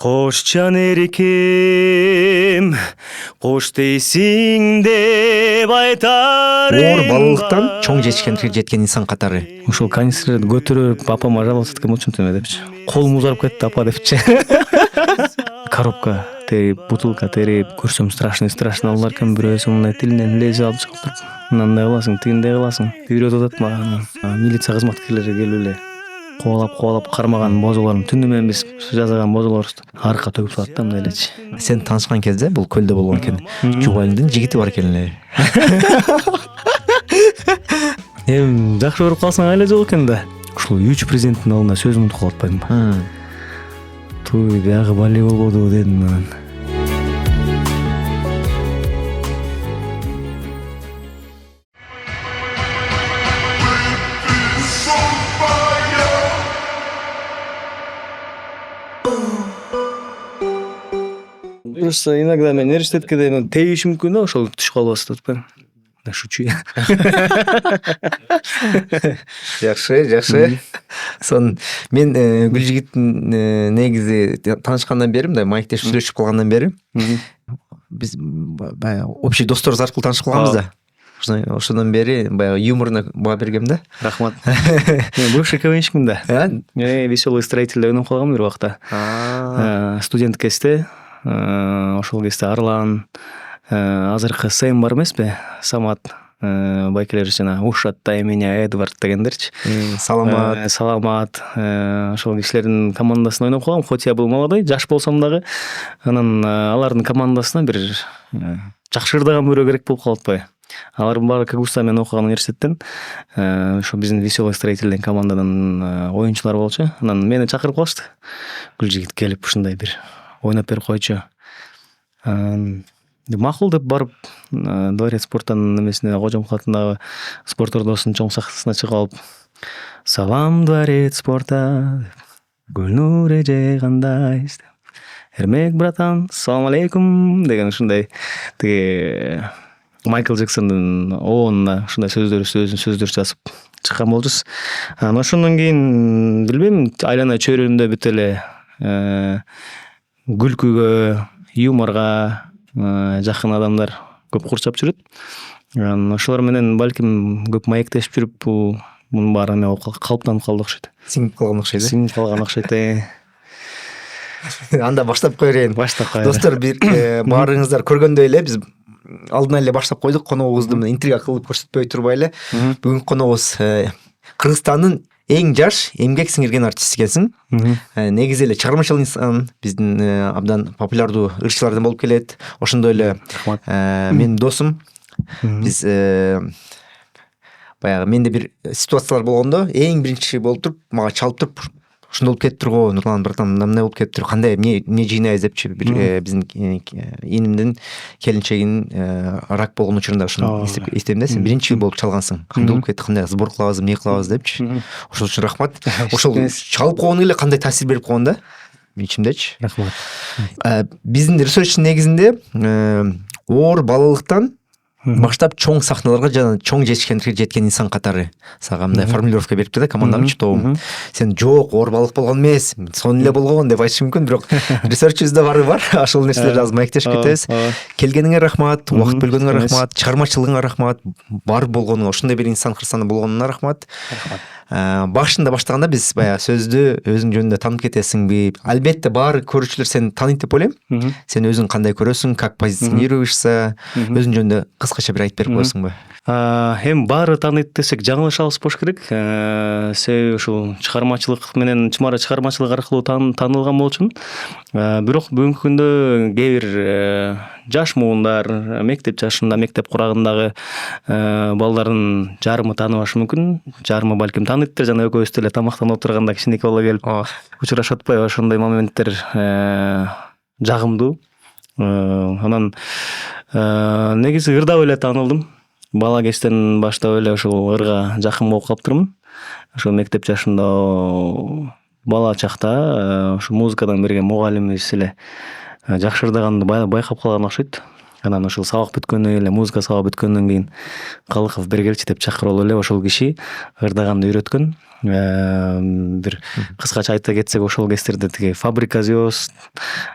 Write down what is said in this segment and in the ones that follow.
Кош жан эркем, кош дейсиң деп айтар оор балалыктан чоң жетишкендикке жеткен инсан катары. Ушул канистрди көтөрүп апама жаловаться эткем ушинтип депчи. Колум узарып кетти апа депчи. Коробка терип, бутылка терип, көрсөм страшный алар экен, бирөөсү мындай тилинен лезвие алып чыгып туруп, мындай кыласың, тигиндей кыласың. Үйрөтүп атат мага. Милиция кызматкерлери келип эле кубалап кармаган бозолорун түнү менен биз жазган бозолорубузду аркка төгүп салат да мындай элечи. Сен таанышкан кезде бул көлдө болгон экен. Жубайымдын жигити бар экен эле. Эми жакшы көрүп калсаң айла жок экен да. Ушул 3 президенттин алдында сөзүмдү угуп атпайм. Туй, биягы бали болбоду дедим анан. Просто иногда мен университетке да тебишим мүмкүн да, ошол түшүп калбасын деп атпайм. Да шучу я. Жакшы. Сон мен Гүлжигиттин негизи таанышкандан бери, мындай маектешип сүйлөшүп калгандан бери биз баягы общий досторубуз аркылуу таанышып калганбыз да. Ошондон бери баягы юморуна баа бергем да. Рахмат. Мен бывший КВНщикмин да. Веселый строительде ойноп калгам бир убакта. Студент кезде, ошол кезде Арлан, азыркы Сэм бар эмеспи? Самат байкелер жана Ушаттай меня Эдвард дегендерчи. Саламат. Ошол кишилердин командасында ойноп калгам. Хоть я был молодой, жаш болсом дагы, анан алардын командасына бир жакшырдаган бирөө керек болуп калып атпайбы? Алардын баары Кагуста мен окуган университеттен, ошо биздин Веселый строитель деген командадан оюнчулар болчу. Анан мени чакырып калышты. Гүлжигит келип ушундай бир ойноп берип койчу. Макул деп барып, Дворец спорттун немесине Кожомук атындагы спорт ордосунун чоң сахнасына чыгып алып, салам Дворец спорта, Гүлнур эже кандай, Эрмек братан, салам алейкум деген ушундай тиги Майкл Джексондун оонуна ушундай сөздөр жазып чыккан болчубуз. Анан ошондон кийин билбейм, айлана чөйрөмдө бүт эле күлкүгө, юморго жакын адамдар көп курчап жүрөт. Ошолор менен балким көп маектешип жүрүп, мунун баары эме калыптанып калды окшойт. Сиңип калган окшойт. Анда баштап коерейин. Достор, бир баарыңыздар көргөндөй эле биз алдынан эле баштап койдук, коногубузду интрига кылып көрсөтпөй турбай эле. Бүгүнкү коногубуз Кыргызстандын эң жаш эмгек сиңирген артист экенсиң. Негизи эле чыгармачыл инсан, биздин абдан популярдуу ырчылардан болуп келет. Ошондой эле менин досум. Биз баягы менде бир ситуациялар болгондо эң биринчи болуп туруп мага чалып туруп, ушундай болуп кетиптир го, Нурлан братан, мындай болуп кетиптир, кандай эмне жыйнайбыз депчи, биздин инимдин келинчегинин рак болгон учурунда ушуну эстейм да, сен биринчи болуп чалгансың. Кандай болуп кетти, кандай сбор кылабыз, эмне кылабыз депчи. Ошол үчүн рахмат. Ошол чалып койгону эле кандай таасир берип койгон да ичимдечи. Рахмат. Биздин ресерчтин негизинде оор балалыктан баштап чоң сахналарга жана чоң жетишкендикке жеткен инсан катары сага мындай формулировка берипти да командамчы тобум. Сен жок, оор балык болгон эмес, сонун эле болгон деп айтышы мүмкүн, бирок ресерчибизде баары бар. Ошол нерселерди азыр маектешип кетебиз. Келгениңе рахмат, убакыт бөлгөнүңө рахмат, чыгармачылыгыңа рахмат, бар болгонуңа, ошондой бир инсан кырсаны болгонуна рахмат. Башында баштаганда биз баягы сөздү өзүң жөнүндө таанып кетесиңби? Албетте баары көрүүчүлөр сени тааныйт деп ойлойм. Сен өзүң кандай көрөсүң, как позиционируешься, өзүң жөнүндө кыскача бир айтып берип коесуңбу? Эми баары тааныйт десек жаңылышабыз болуш керек. Себеби ушул чыгармачылык менен чыгармачылык аркылуу таанылган болчумун. Бирок бүгүнкү күндө кээ бир жаш муундар, мектеп жашында, мектеп курагындагы балдардын жарымы тааныбашы мүмкүн, жарымы балким тааныйттыр. Жана экөөбүз деле тамактанып отурганда кичинекей бала келип учурашып атпайбы, ошондой моменттер жагымдуу. Анан негизи ырдап эле таанылдым. Бала кезден баштап эле ушул ырга жакын болуп калыптырмын. Ошол мектеп жашында бала чакта ушу музыкадан берген мугалимибиз эле жакшы ырдаганды байкап калган окшойт. Анан ошол сабак бүткөндөн эле, музыка сабагы бүткөндөн кийин Калыков бери келчи деп чакырып эле ошол киши ырдаганды үйрөткөн. Бир кыскача айта кетсек, ошол кездерде тиги Фабрика звезд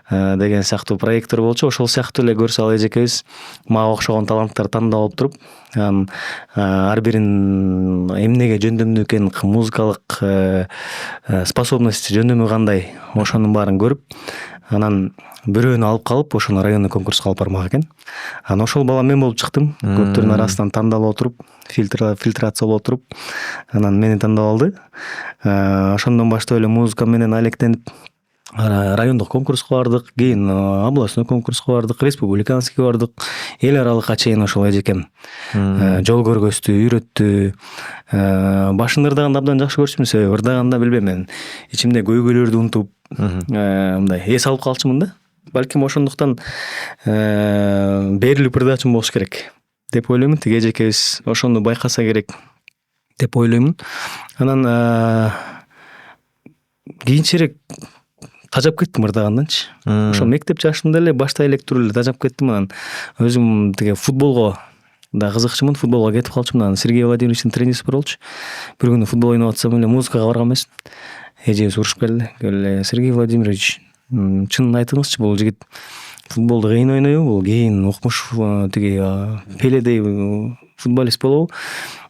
деген сыяктуу проекттер болчу. Ошол сыяктуу эле көрсө ал эжекебиз мага окшогон таланттар тандап алып туруп, анан ар биринин эмнеге жөндөмдүү экенин, музыкалык способность жөндөмү кандай, ошонун баарын көрүп, анан бирөөнү алып калып, ошону районный конкурска алып бармак экен. Анан ошол бала мен болуп чыктым. Көптөрдүн арасынан тандалып отуруп, фильтрациялап отуруп, анан мени тандап алды. Ошондон баштап эле музыка менен алектенип, райондук конкурска бардык, кийин областной конкурска бардык, республиканский бардык. Эл аралыкка чейин ошол эжекем жол көргөздү, үйрөттү. Башында ырдаганда абдан жакшы көрчүмүн, себеби ырдаганда билбейм, мен ичимде көйгөйлөрдү унутуп, мындай эс алып калчумун да. Балким ошондуктан берилип ырдачумун болуш керек деп ойлоймун. Тиги эжекебиз ошону байкаса керек деп ойлоймун. Анан кийинчерээк тажап кеттим ырдаганданчы. Ошо мектеп жашында эле баштай элек туруп эле тажап кеттим. Анан өзүм тиги футболго да кызыкчумун, футболго кетип калчумун. Анан Сергей Владимировичтин тренериси бар болчу. Бир күнү футбол ойноп атсам эле музыкага барган эмесмин. Эжебиз урушуп келди. Сергей Владимирович, чынын айтыңызчы, бул жигит футболду кыйын ойнойбу, бул кийин укмуш тиги Пеледей футболист болобу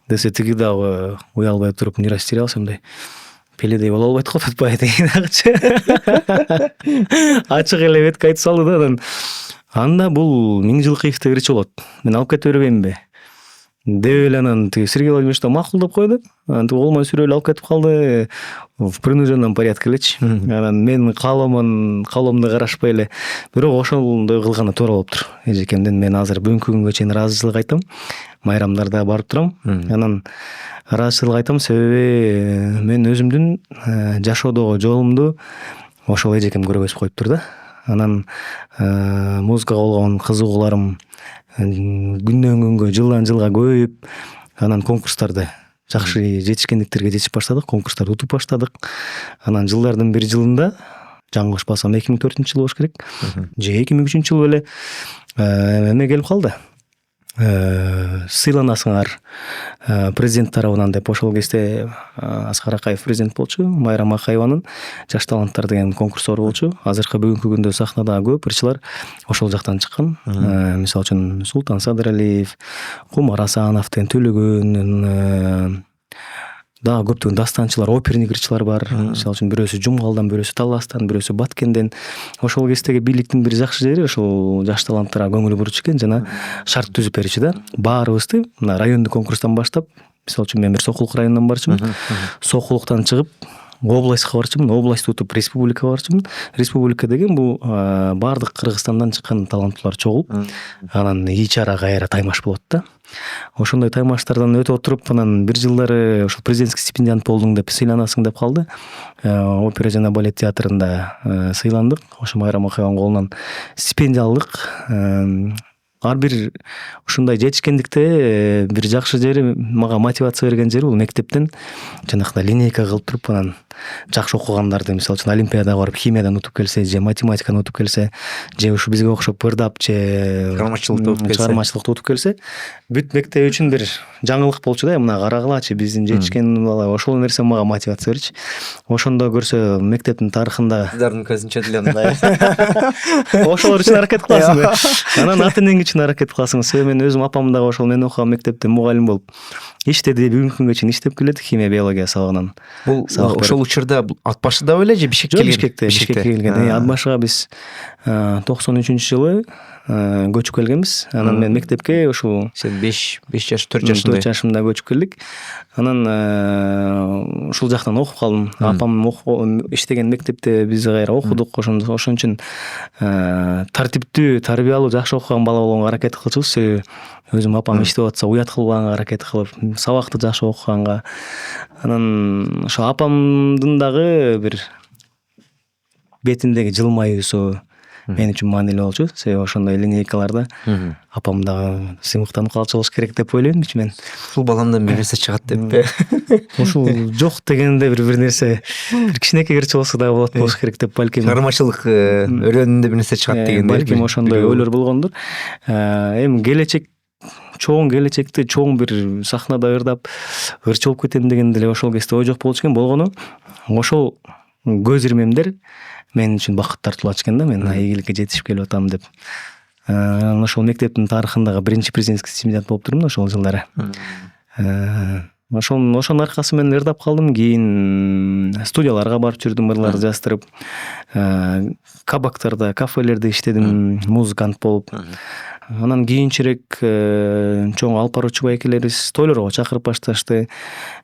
десе, тиги дагы уялбай туруп не растерялся, мындай: Пеледей боло албайт го, атпайбы деген дагычы. Ачык эле бетке айтып салды да. Анан анда бул Миңжилкыевди кирчи болот, мен алып кете бербейминби деп эле, анан тиги Сергей Владимирович да макулдап койду. Анан колуман сүрөп эле алып кетип калды, в принужденном порядке элечи. Анан менин каалоомду карашпай эле, бирок ошондой кылганы туура болуптур эжекемден. Мен азыр бүгүнкү күнгө чейин ыраазычылык айтам, майрамдарда барып турам. Анан ыраазычылык айтам, себеби мен өзүмдүн жашоодогу жолумду ошол эжекем көргөзүп коюптур да. Анан музыкага болгон кызыгууларым күндөн күнгө, жылдан жылга көбөйүп, анан конкурстарды жакшы жетишкендиктерге жетип баштадык, конкурстарды утуп баштадык. Анан жылдардын бир жылында, жаңылышпасам 2004-жыл болуш керек, же 2003-жыл эле эме келип калды. Сыйланасыңар президент тарабынан деп. Ошол кезде Аскар Акаев президент болчу, Майрам Акаеванын жаш таланттар деген конкурсу бар болчу. Азыркы бүгүнкү күндө сахнада көп ырчылар ошол жактан чыккан. Мисалы үчүн Султан Садыралиев, Кумар Асановден, Төлөгөндөн дагы көптөгөн дастанчылар, оперный ырчылар бар. Мисалы үчүн бирөөсү Жумгалдан, бирөөсү Таластан, бирөөсү Баткенден. Ошол кездеги бийликтин бир жакшы жери ошол жаш таланттарга көңүл бурчу экен, жана шарт түзүп берчү да. Баарыбызды мына райондук конкурстан баштап, мисалы үчүн мен бир Сокулук районунан барчумун. Сокулуктан чыгып областка барчумун, областты утуп республикага барчумун. Республика деген бул баардык Кыргызстандан чыккан таланттуулар чогулуп, анан ич ара кайра таймаш болот да. Ошондой таймаштардан өтүп отуруп, анан бир жылдары ошол президентский стипендиант болдуң деп сыйланасың деп калды. Опера жана балет театрында сыйландык. Ошо Майрам Акаеванын колунан стипендия алдык. Ар бир ушундай жетишкендикте бир жакшы жери, мага мотивация берген жери, бул мектептен жанакындай линейка кылып туруп, анан жакшы окугандарды, мисалы үчүн олимпиадага барып химиядан утуп келсе, же математикадан утуп келсе, же ушу бизге окшоп ырдап, же чыгармачылыкта утуп келсе, бүт мектеп үчүн бир жаңылык болчу да. Мына карагылачы, биздин жетишкен бала, ошол нерсе мага мотивация берчү. Ошондо көрсө мектептин тарыхында Сиздердин көзүнчө деле мындай ошолор үчүн аракет кыласың. Анан ата-энең үчүн аракет кыласың. Себеби мен өзүм апам дагы ошол мен окуган мектепте мугалим болуп иштеди, бүгүнкү күнгө чейин иштеп келет химия биология сабагынан. Бул ошол учурда Ат башыда беле же Бишкекке келген? Бишкекке келген. Ат башыга биз 93-жылы көчүп келгенбиз. Анан мен мектепке ушул сен 5 жаш 4 жашында 4 жашымда көчүп келдик. Анан ушул жактан окуп калдым. Апам иштеген мектепте биз кайра окудук. Ошон үчүн тартиптүү, тарбиялуу, жакшы окуган бала болгонго аракет кылчубуз. Себеби өзүм апам иштеп атса уят кылбаганга аракет кылып, сабакты жакшы окуганга. Анан ошо апамдын дагы бир бетиндеги жылмаюусу, мен үчүн маанилүү болчу. Себеби ошондой линейкаларда апам дагы сыймыктанып калчу болуш керек деп ойлойм ичимен. Ушул баламдан бир нерсе чыгат деппи? Ушул жок дегенде бир нерсе бир кичинекей кирчи болсо дагы болот болуш керек деп балким. Чыгармачылык өрөөнүндө бир нерсе чыгат дегендей. Балким ошондой ойлор болгондур. Эми чоң келечекте чоң бир сахнада ырдап ырчы болуп кетем деген деле ошол кезде ой жок болчу экен. Болгону ошол көз ирмемдер мен үчүн бакыт тартуулачу экен да, мен ийгиликке жетишип келип атам деп. Ошол мектептин тарыхындагы биринчи президентский стипендиат болуп турмун ошол жылдары. Ошонун аркасы менен ырдап калдым. Кийин студияларга барып жүрдүм, ырлар жаздырып, кабактарда, кафелерде иштедим, музыкант болуп. Анан кийинчерээк чоң алпар байкелерибиз тойлорго чакырып башташты.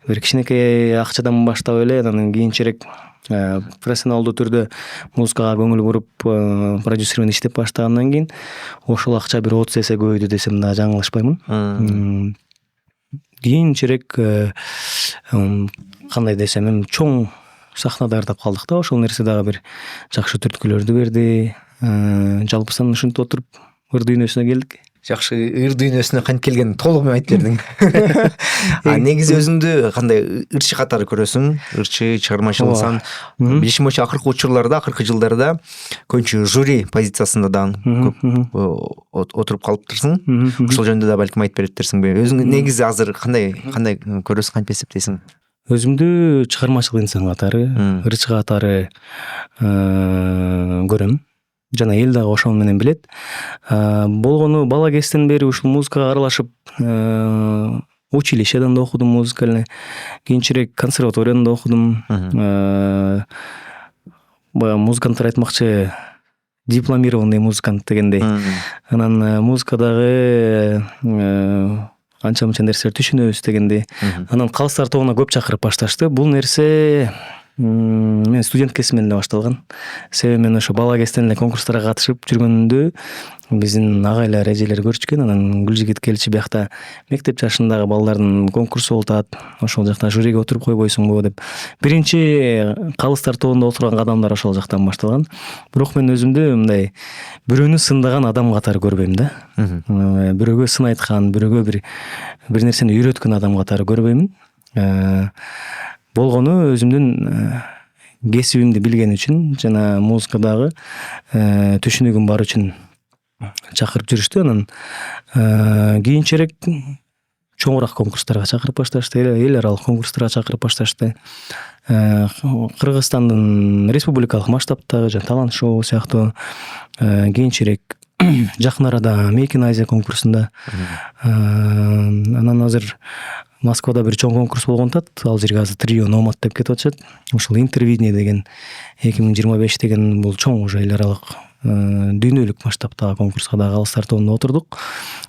Бир кичинекей акчадан баштап эле, анан кийинчерээк профессионалдуу түрдө музыкага көңүл буруп, продюсер менен иштеп баштагандан кийин ошол акча бир 30 эсе көбөйдү десем да жаңылышпаймын. Кийинчерээк кандай десем, эми чоң сахнада ырдап калдык да, ошол нерсе дагы бир жакшы түрткүлөрдү берди. Жалпысынан ушинтип отуруп ыр дүйнөсүнө келдик. Жакшы, ыр дүйнөсүнө кантип келгенин толугу менен айтып бердиң. Негизи өзүңдү кандай ырчы катары көрөсүң? Ырчы, чыгармачылыксан. Билишим боюнча акыркы жылдарда көбүнчө жюри позициясында дагы көп отуруп калыптырсың. Ошол жөнүндө да балким айтып береттерсиңби? Өзүң негизи азыр кандай көрөсүң, кантип эсептейсиң? Өзүмдү чыгармачыл инсан катары, ырчы катары көрөм. Жана эл дагы ошол менен билет. Болгону бала кезден бери ушул музыкага аралашып, училищеден да окудум музыкальный. Кийинчерээк консерваторияда окудум. Баягы музыканттар айтмакчы, дипломированный музыкант дегендей. Анан музыкадагы анча-мынча нерселер түшүнөбүз дегендей. Анан калыстар тобуна көп чакырып башташты. Бул нерсе мен студент кезимден эле башталган. Себеби мен ошо бала кезден эле конкурстарга катышып жүргөндө биздин агайлар, эжелер көрчүкөн. Анан Гүлжигит келчи биякта мектеп жашындагы балдардын конкурсу болуп атат. Ошол жакта жюриге отуруп койбойсуңбу деп. Биринчи калыстар тобунда отурган кадамдар ошол жактан башталган. Бирок мен өзүмдү мындай бирөөнү сындаган адам катары көрбөйм да. Бирөөгө сын айткан, бирөөгө бир нерсени үйрөткөн адам катары көрбөйм. Болгону өзүмдүн кесибимди билген үчүн жана музыкадагы түшүнүгүм бар үчүн чакырып жүрүштү. Анан кийинчерээк чоңураак конкурстарга чакырып башташты, эл аралык конкурстарга чакырып башташты. Кыргызстандын республикалык масштабтагы жана талант шоу сыяктуу, кийинчерээк жакын арада Мейкин Азия конкурсунда. Анан азыр Москвада бир чоң конкурс болгон атат. Ал жерге азыр Трио Номад деп кетип атышат. Ошол Интервидение деген 2025 деген бул чоң уже эл аралык дүйнөлүк масштабтагы конкурска да калыстар тобунда отурдук.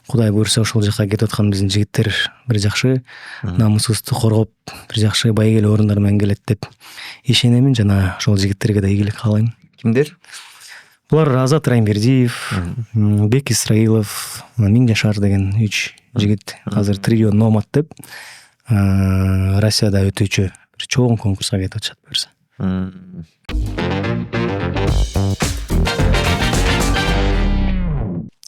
Кудай буйрса ошол жака кетип аткан биздин жигиттер бир жакшы намысыбызды коргоп, бир жакшы байгелүү орундар менен келет деп ишенемин жана ошол жигиттерге да ийгилик каалайм. Кимдер? Булар Азат Райымбердиев, Бек Исраилов, Миңжашар деген 3 жигит азыр Трио Номад деп Россияда өтүүчү бир чоң конкурска кетип атышат буюрса.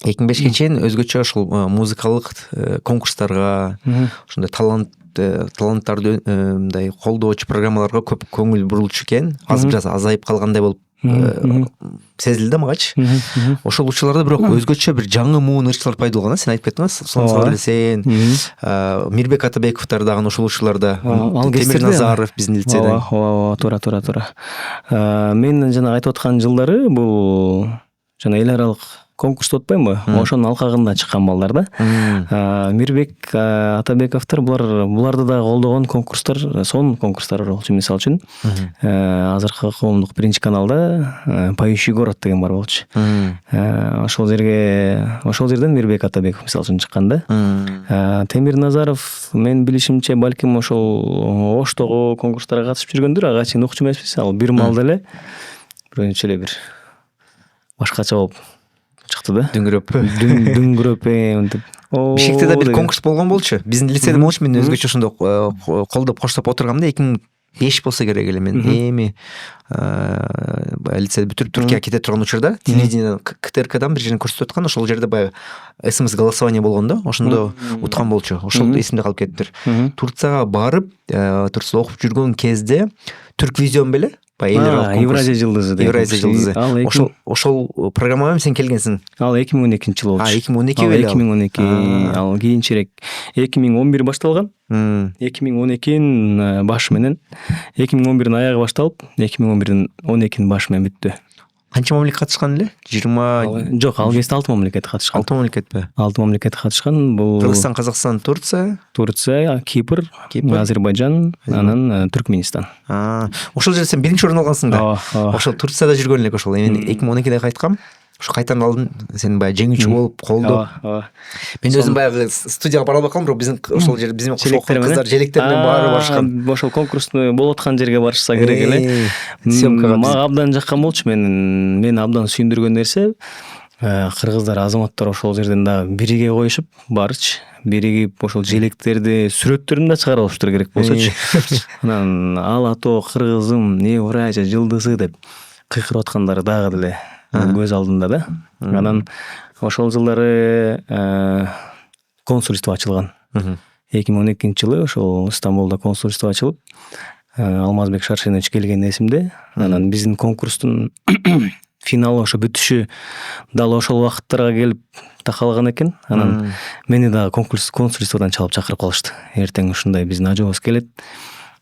2005-ке чейин өзгөчө ушул музыкалык конкурстарга, ошондой таланттарды мындай колдоочу программаларга көп көңүл бурулчу экен. Азыр бир азайып калгандай болуп сезилди магачы. Ошол учурларда бирок өзгөчө бир жаңы муун ырчылар пайда болгон. Сен айтып кеттиң, Сонсор сен, Мирбек Атабековтар дагы ошол учурларда, Темир Назаров биздин лицеден. Туура. Мен жана айтып аткан жылдары бул жана эл аралык конкурста отпоймбу? Ошонун алкагында чыккан балдар да. Мирбек Атабековтар буларды да колдогон конкурстар, сон конкурстар болчу. Мисалы үчүн, азыркы коомдук биринчи каналда Поющий город деген бар болчу. Ошол жерден Мирбек Атабеков мисалы үчүн чыккан да. Темир Назаров мен билишимче балким ошол Оштогу конкурстарга катышып жүргөндүр, ага чейин укчу эмеспиз. Ал бир маалда эле биринчи эле бир башкача болуп чыкты да. Дүңгүрөп мынтип. Бишкекте да бир конкурс болгон болчу. Биздин лицейде болчу. Мен өзгөчө ошондо колдоп коштоп отургам да. 5 болсо керек эле. Мен эми лицейди бүтүрүп Түркияга кете турган учурда телевидениеден КТРКдан бир жерин көрсөтүп аткан. Ошол жерде баягы СМС голосование болгон да. Ошондо уткан болчу. Ошол эсимде калып кетиптир. Турцияга барып, Турцияда окуп жүргөн кезде Түрквизион беле? Евразия жылдызы. Евразия жылдызы. Ошол программага сен келгенсиң. Ал 2012 жылы болчу. 2012 беле? 2012. Ал кийинчерээк 2011 башталган. 2012-нин башы менен 2011-дин аягы башталып, 2011-дин башы менен бүттү. Канча мамлекет катышкан эле? 20? Жок, ал кезде 6 мамлекет катышкан. 6 мамлекетпи? 6 мамлекет катышкан. Бул Кыргызстан, Казакстан, Турция, Кипр, Азербайжан, анан Түркменистан. Ошол жерде сен биринчи орун алгансың да. Ошол Турцияда жүргөн элек ошол. Мен 2012-де кайткам. Ошо кайтадан алдын сен баягы жеңүүчү болуп колдоп. Мен өзүм баягы студияга бара албакам, бирок биздин ошол жерде биздин окуган кыздар желектер менен баары барышкан. Ошол конкурстун болуп аткан жерге барышса керек эле. Съемкага мага абдан жаккан болчу. Мени абдан сүйүндүргөн нерсе кыргыздар, азаматтар ошол жерден дагы бириге коюшуп, барычы биригип ошол желектерди сүрөттөрүн да чыгарып алыштыр керек болсочу. Анан ал ато кыргызым, Евразия жылдызы деп кыйкырып аткандары дагы деле көз алдында да. Анан ошол жылдары консульство ачылган. 2012-жылы ошол Стамбулда консульство ачылып, Алмазбек Шаршенович келген эсимде. Анан биздин конкурстун финалы ошо бүтүшү дал ошол убакыттарга келип такалган экен. Анан мени дагы консульстводан чалып чакырып калышты. Эртең ушундай биздин ажообуз келет.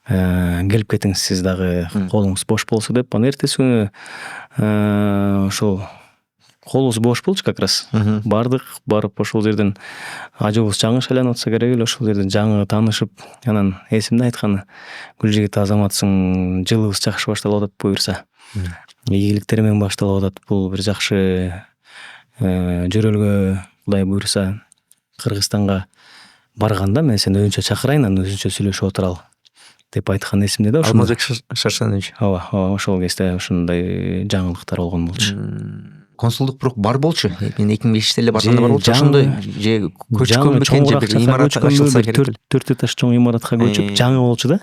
Келип кетиңиз, сиз дагы колуңуз бош болсо деп. Анан эртеси күнү ошол колубуз бош болчу как раз. Бардык, барып ошол жерден ажообуз жаңы шайланып атса керек эле, ошол жерден жаңы таанышып, анан эсимде айтканы: Гүлжигит азаматсың, жылыбыз жакшы башталып атат буюрса. Ийгиликтер менен башталып атат. Бул бир жакшы жөрөлгө Кудай буюрса Кыргызстанга барганда мен сени өзүнчө чакырайын, анан өзүнчө сүйлөшүп отуралы деп айткан эсимде да. Алмазбек Шаршенович. Ооба, ошол кезде ушундай жаңылыктар болгон болчу. Консулдук бирок бар болчу. Мен 2005-те эле барганда бар болчу. Ошондой же көчкөн бекен же бир имарат ачылса керек. 4 этаж чоң имаратка көчүп жаңы болчу да.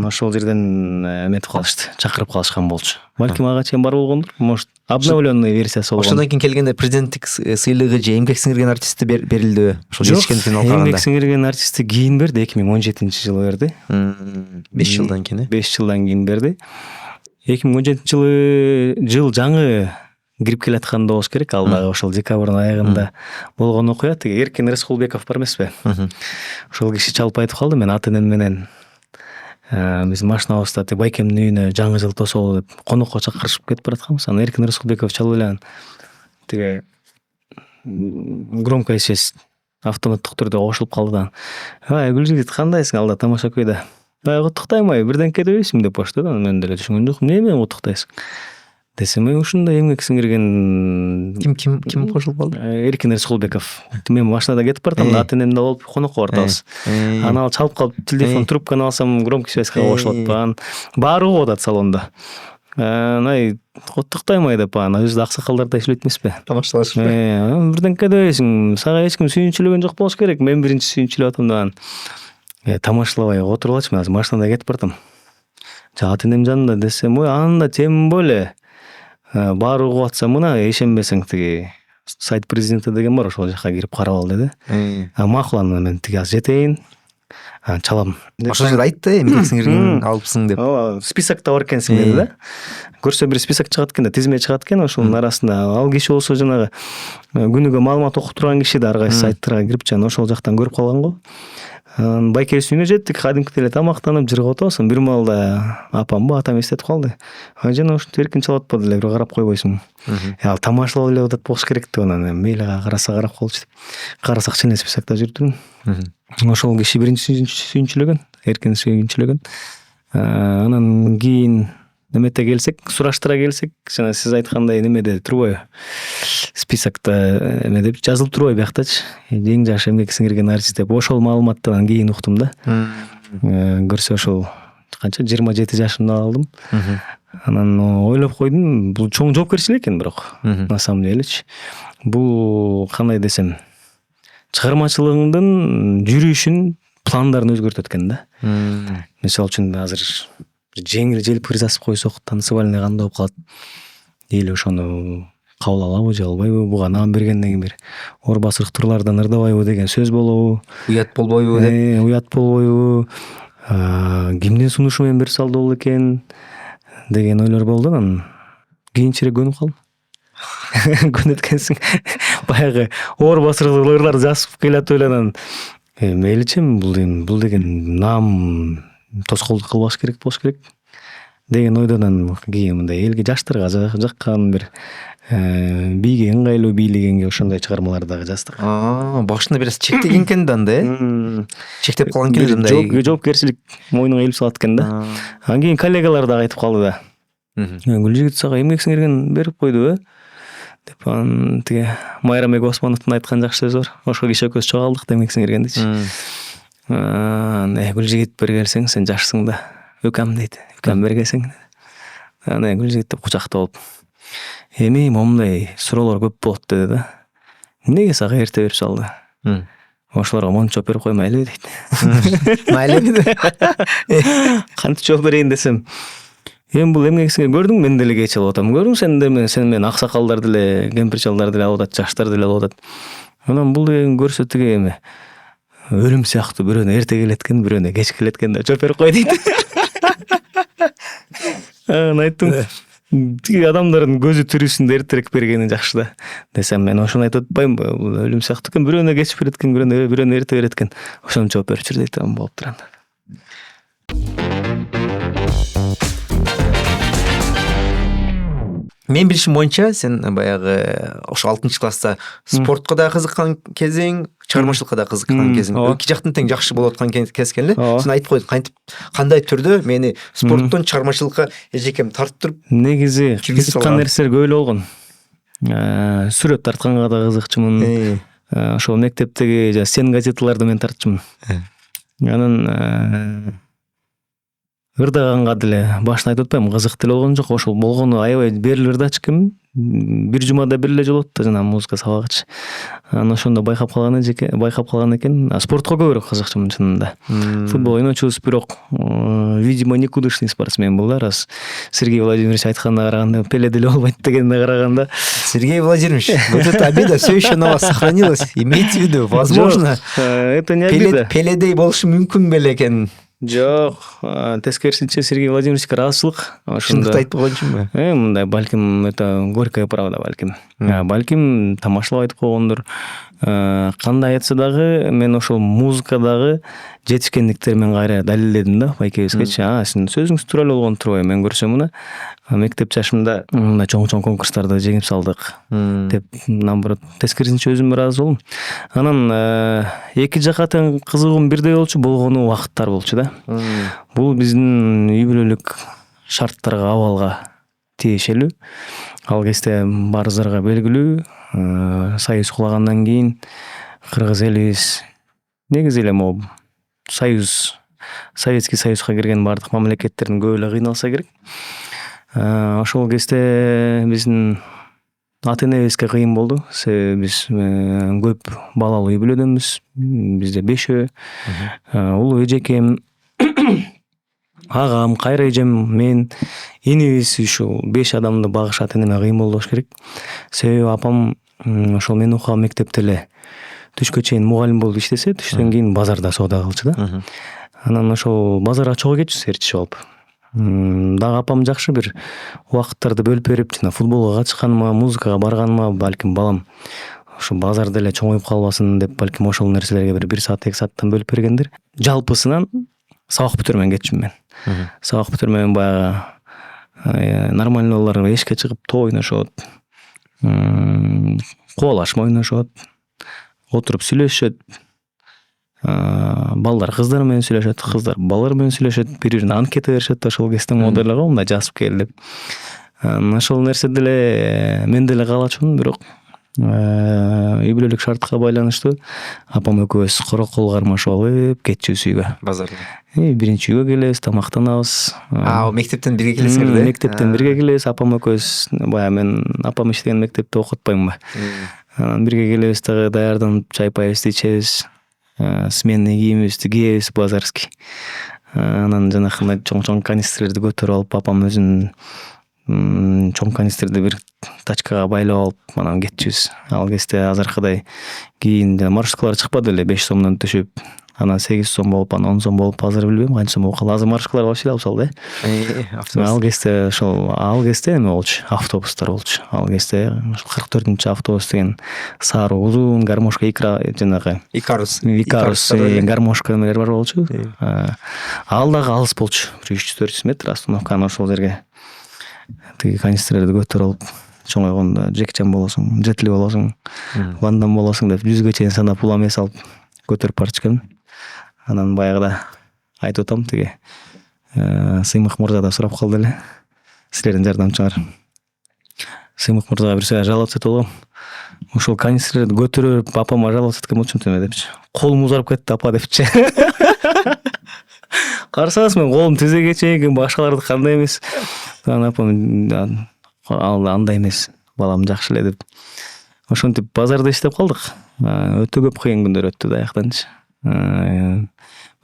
Ошол жерден эметип калышты, чакырып калышкан болчу. Балким ага чейин бар болгондур. Может, обновленный версиясы болгон. Ошондон кийин келгенде президенттик сыйлыгы же эмгек сиңирген артистти берилдиби? Ошол жешкен финалга. Эмгек сиңирген артистти кийин берди, 2017-жылы берди. 5 жылдан кийин, 5 жылдан кийин берди. 2017-жылы жыл жаңы кирип келатканда болуш керек. Ал дагы ошол декабрдын аягында болгон окуя. Тиги Эркин Рыскулбеков бар эмеспи? Ошол киши чалып айтып калды: мен ата-энем менен биздин машинабызда тиги байкемдин үйүнө жаңы жыл тосолу деп конокко чакырышып кетип баратканбыз. Анан Эркин Рыскулбеков чалып эле тиги громкая связь автоматтык түрдө кошулуп калды да. Гүлжигит, кандайсың? Алда тамаша көйдө. Куттуктайм, бирденке дебейсиң деп баштады. Анан мен деле түшүнгөн жокмун. Эмне менен куттуктайсың десем, ушундай эмгек сиңирген ким кошулуп калды? Эркин Рыскулбеков. Мен машинада кетип баратам, ата-энемди алып конокко баратабыз. Анан ал чалып калып, телефон трубканы алсам, громкий связьга кошулуп атпаган. Баары угуп атат салондо. Куттуктайм деп анан өзү аксакалдар да сүйлөйт эмеспи? Тамашалашып. Бирденке дебейсиң, сага эч ким сүйүнчүлөгөн жок болуш керек. Мен биринчи сүйүнчүлөп атам даган. Тамашалабай отуруп алчы, мен азыр машинада кетип баратам. Ата-энем жанында десем, анда тем более баары угуп атса, мына ишенбесең тиги сайт президенти деген бар, ошол жака кирип карап ал деди. Макул, анан мен тиги азыр жетейин, чалам. Ошол жерде айтты, эмгек сиңирген алыпсың деп. Ооба, списокто бар экенсиң деди да. Көрсө бир список чыгат экен да, тизме чыгат экен, ошонун арасында ал киши болсо жанагы күнүгө маалымат окуп турган киши да, ар кайсы сайттарга кирип жана ошол жактан көрүп калган го. Байкебиздин үйүнө жеттик, кадимкидей эле тамактанып жыргап атабыз. Бир маалда апамбы, атам эстетип калды. Жана ушинтип эркин чалып атпады эле, бир карап койбойсуңбу? Ал тамашалап эле атат болуш керек деп анан мейли караса карап колчу деп. Карасак чын эле списокто жүрдүм. Ошол киши биринчи сүйүнчүлөгөн, эркин сүйүнчүлөгөн. Анан кийин немете келсек, сураштыра келсек, жана сиз айткандай немеде турбайбы? Списокто эме деп жазылып турбайбы бияктачы? Эң жаш эмгек сиңирген артист деп. Ошол маалыматтан кийин уктум да. Көрсө ошол канча 27 жашымда алдым. Анан ойлоп койдум, бул чоң жоопкерчилик экен бирок. На самом делечи. Бул кандай десем, чыгармачылыгыңдын жүрүшүн пландарын өзгөртөт экен да. Мисалы үчүн азыр жеңил желпи жазып койсок танцевальный кандай болуп калат, эл ошону кабыл алабы же албайбы, буга наам бергенден кийин бир оор басырык турлардан ырдабайбы деген сөз болобу, уят болбойбу деп. Уят болбойбу, кимдин сунушу менен берсе ал болот экен деген ойлор болду. Анан кийинчерээк көнүп калдым. Көнөт экенсиң. Баягы оор басырык ырлар жазып келатып эле анан мейличи бул деген наам тоскоолдук кылбаш керек болуш керек деген ойдон анан кийин мындай элге жаштарга жаккан бир бийге ыңгайлуу бийлегенге ошондой чыгармаларды дагы жаздык. Башында бир аз чектеген экен да анда, чектеп калган экен мындай. Жоопкерчилик мойнуңа илип салат экен да. Анан кийин коллегалар дагы айтып калды да. Гүлжигит сага эмгек сиңирген берип койду деп. Анан тиги Майра Мегосмановдун айткан жакшы сөзү бар. Ошол киши экөөбүз чогулдук эмгек сиңиргендичи. Гүлжигит бери келсең сен жашсың да, укам дейт. Укам бери келсең. Анан Гүлжигит деп кучакта болуп, эми момундай суроолор көп болот деди да. Эмнеге сага эрте берип салды? Ошолорго мончо жооп берип коймайлыбы дейт. Майлыбы. Кантип жооп берейин десем, эми бул эмгек сиңир көрдүң, мен деле кеч алып атам. Көрдүң сен менен аксакалдар деле, кемпир чалдар деле алып атат, жаштар деле алып атат. Анан бул деген көрсө тиги эми өлүм сыяктуу бирөөнө эрте келет экен, бирөөнө кеч келет экен деп жооп берип кой дейт. Анан айттым, тиги адамдардын көзү тирүүсүндө эртерээк бергени жакшы да десем, мен ошону айтып атпаймынбы? Бул өлүм сыяктуу экен, бирөөнө кеч берет экен, бирөөнө эрте берет экен. Ошону жооп берип жүр дейт. Болуп турат. Мен билишим боюнча сен баягы ошо 6-класста спортко да кызыккан кезиң, чыгармачылыкка да кызыккан кезиң. Эки жактын тең жакшы болуп аткан кез экен эле. Сен айтып койдуң, кантип кандай түрдө мени спорттон чыгармачылыкка эжекем тарттырып. Негизи кызыккан нерселер көп эле болгон. Сүрөт тартканга да кызыкчумун. Ошол мектептеги стен газеталарды мен тартчумун. Анан ырдаганга деле башында айтып атпаймынбы, кызык деле болгон жок. Ошол болгону аябай берилип ырдачу экенмин. Бир жумада бир эле жолу болот да жана музыка сабагычы. Анан ошондо байкап калган экен. Спортко көбүрөөк кызыкчумун чынында. Футбол ойночубуз, бирок видимо никудышный спортсмен бул да, раз Сергей Владимирович айтканына караганда Пеле деле болбойт дегенине караганда. Сергей Владимирович, вот эта обида все еще на вас сохранилась. Имейте в виду, возможно, это не обида. Пеледей болушу мүмкүн беле экен. Жок, тескерисинче Сергей Владимировичке ыраазычылык. Шындыкты айтып койгончумбу? Мындай балким это горькая правда балким. Балким тамашалап айтып койгондур. Кандай айтса дагы мен ошол музыкадагы жетишкендиктеримен кайра далилдедим да байкебизгечи. Сиздин сөзүңүз туура эле болгон турбайбы? Мен көрсөм мына мектеп жашымда мындай чоң конкурстарды жеңип салдык деп, наоборот, тескерисинче өзүм ыраазы болдум. Анан эки жака тең кызыгуум бирдей болчу, болгону убакыттар болчу да. Бул биздин үй бүлөлүк шарттарга, абалга тиешелүү. Ал кезде баарыбыздарга белгилүү, союз кулагандан кийин кыргыз элибиз негизи эле могу Советский Союзга кирген бардык мамлекеттердин көп эле кыйналса керек. Ошол кезде биздин ата энебизге кыйын болду. Себеби биз көп балалуу үй бүлөдөнбүз. Бизде 5 улуу эжекем, агам, кайра эжем, мен, инибиз, ушул 5 адамды багыш ата энеме кыйын болду болуш керек. Себеби апам ошол мен окуган мектепте эле түшкө чейин мугалим болуп иштесе, түштөн кийин базарда соода кылчу да. Анан ошол базарга чогуу кетчү серчи болуп. Дагы апам жакшы бир убакыттарды бөлүп берип, жана футболго катышканыма, музыкага барганыма, балким балам ошо базарда эле чоңоюп калбасын деп, балким ошол нерселерге бир 1 саат 2 сааттан бөлүп бергендир. Жалпысынан сабак бүтөр менен кетчүм мен. Сабак бүтөр менен баягы нормальный балдар эшикке чыгып топ ойношот, кубалашма ойношот, отуруп сүйлөшөт. Балдар кыздар менен сүйлөшөт, кыздар балдар менен сүйлөшөт, бири-бирине анкета беришет. Ошол кездин модели го, мындай жазып кел деп. Ошол нерсе деле мен деле каалачумун, бирок үй бүлөлүк шартка байланыштуу апам экөөбүз кол кармашып алып кетчүбүз үйгө. Базарда. Биринчи үйгө келебиз, тамактанабыз. Мектептен бирге келесиңер да? Мектептен бирге келебиз. Апам экөөбүз, баягы мен апам иштеген мектепте окутпаймынбы. Бирге келебиз, дагы даярданып чай пай ичебиз. сменный кийимибизди кийебиз базарский. Анан жанакындай чоң канистрдерди көтөрүп алып, папам өзүнүн чоң канистрди бир тачкага байлап алып анан кетчүбүз. Ал кезде азыркыдай кийин маршруткалар чыкпады эле, 5 сомдон түшүп, анан 8 сом болуп, анан 10 сом болуп, азыр билбейм канча сом болуп калды. Азыр маршруткалар вообще алышалы да. Ал кезде эме болчу, автобустар болчу. Ал кезде 44-автобус деген сары узун гармошка жанагы Икарус гармошка эмелер бар болчу. Ал дагы алыс болчу. 300-400 метр остановка, анан ошол жерге тиги канистрдерди көтөрүп алып, чоңойгондо Джекчан болосуң, Жетли болосуң, Вандам болосуң деп 100гө чейин санап улам эс алып көтөрүп барып чыккан. Анан баягыда айтып атам, тиги Сыймык мырза да сурап калды эле, силердин жардамчыңар. Сыймык мырзага бир жаловаться этип алгам. Ошол канистрдерди көтөрүп апама жаловаться эткем болчумун теме депчи. Колум узарып кетти апа депчи. Карасаңыз мен колум тизеге чейин, башкаларды кандай эмес. Анан апам ал андай эмес, балам жакшы эле деп. Ошентип базарда иштеп калдык. Өтө көп кыйын күндөр өттү даяктанчы.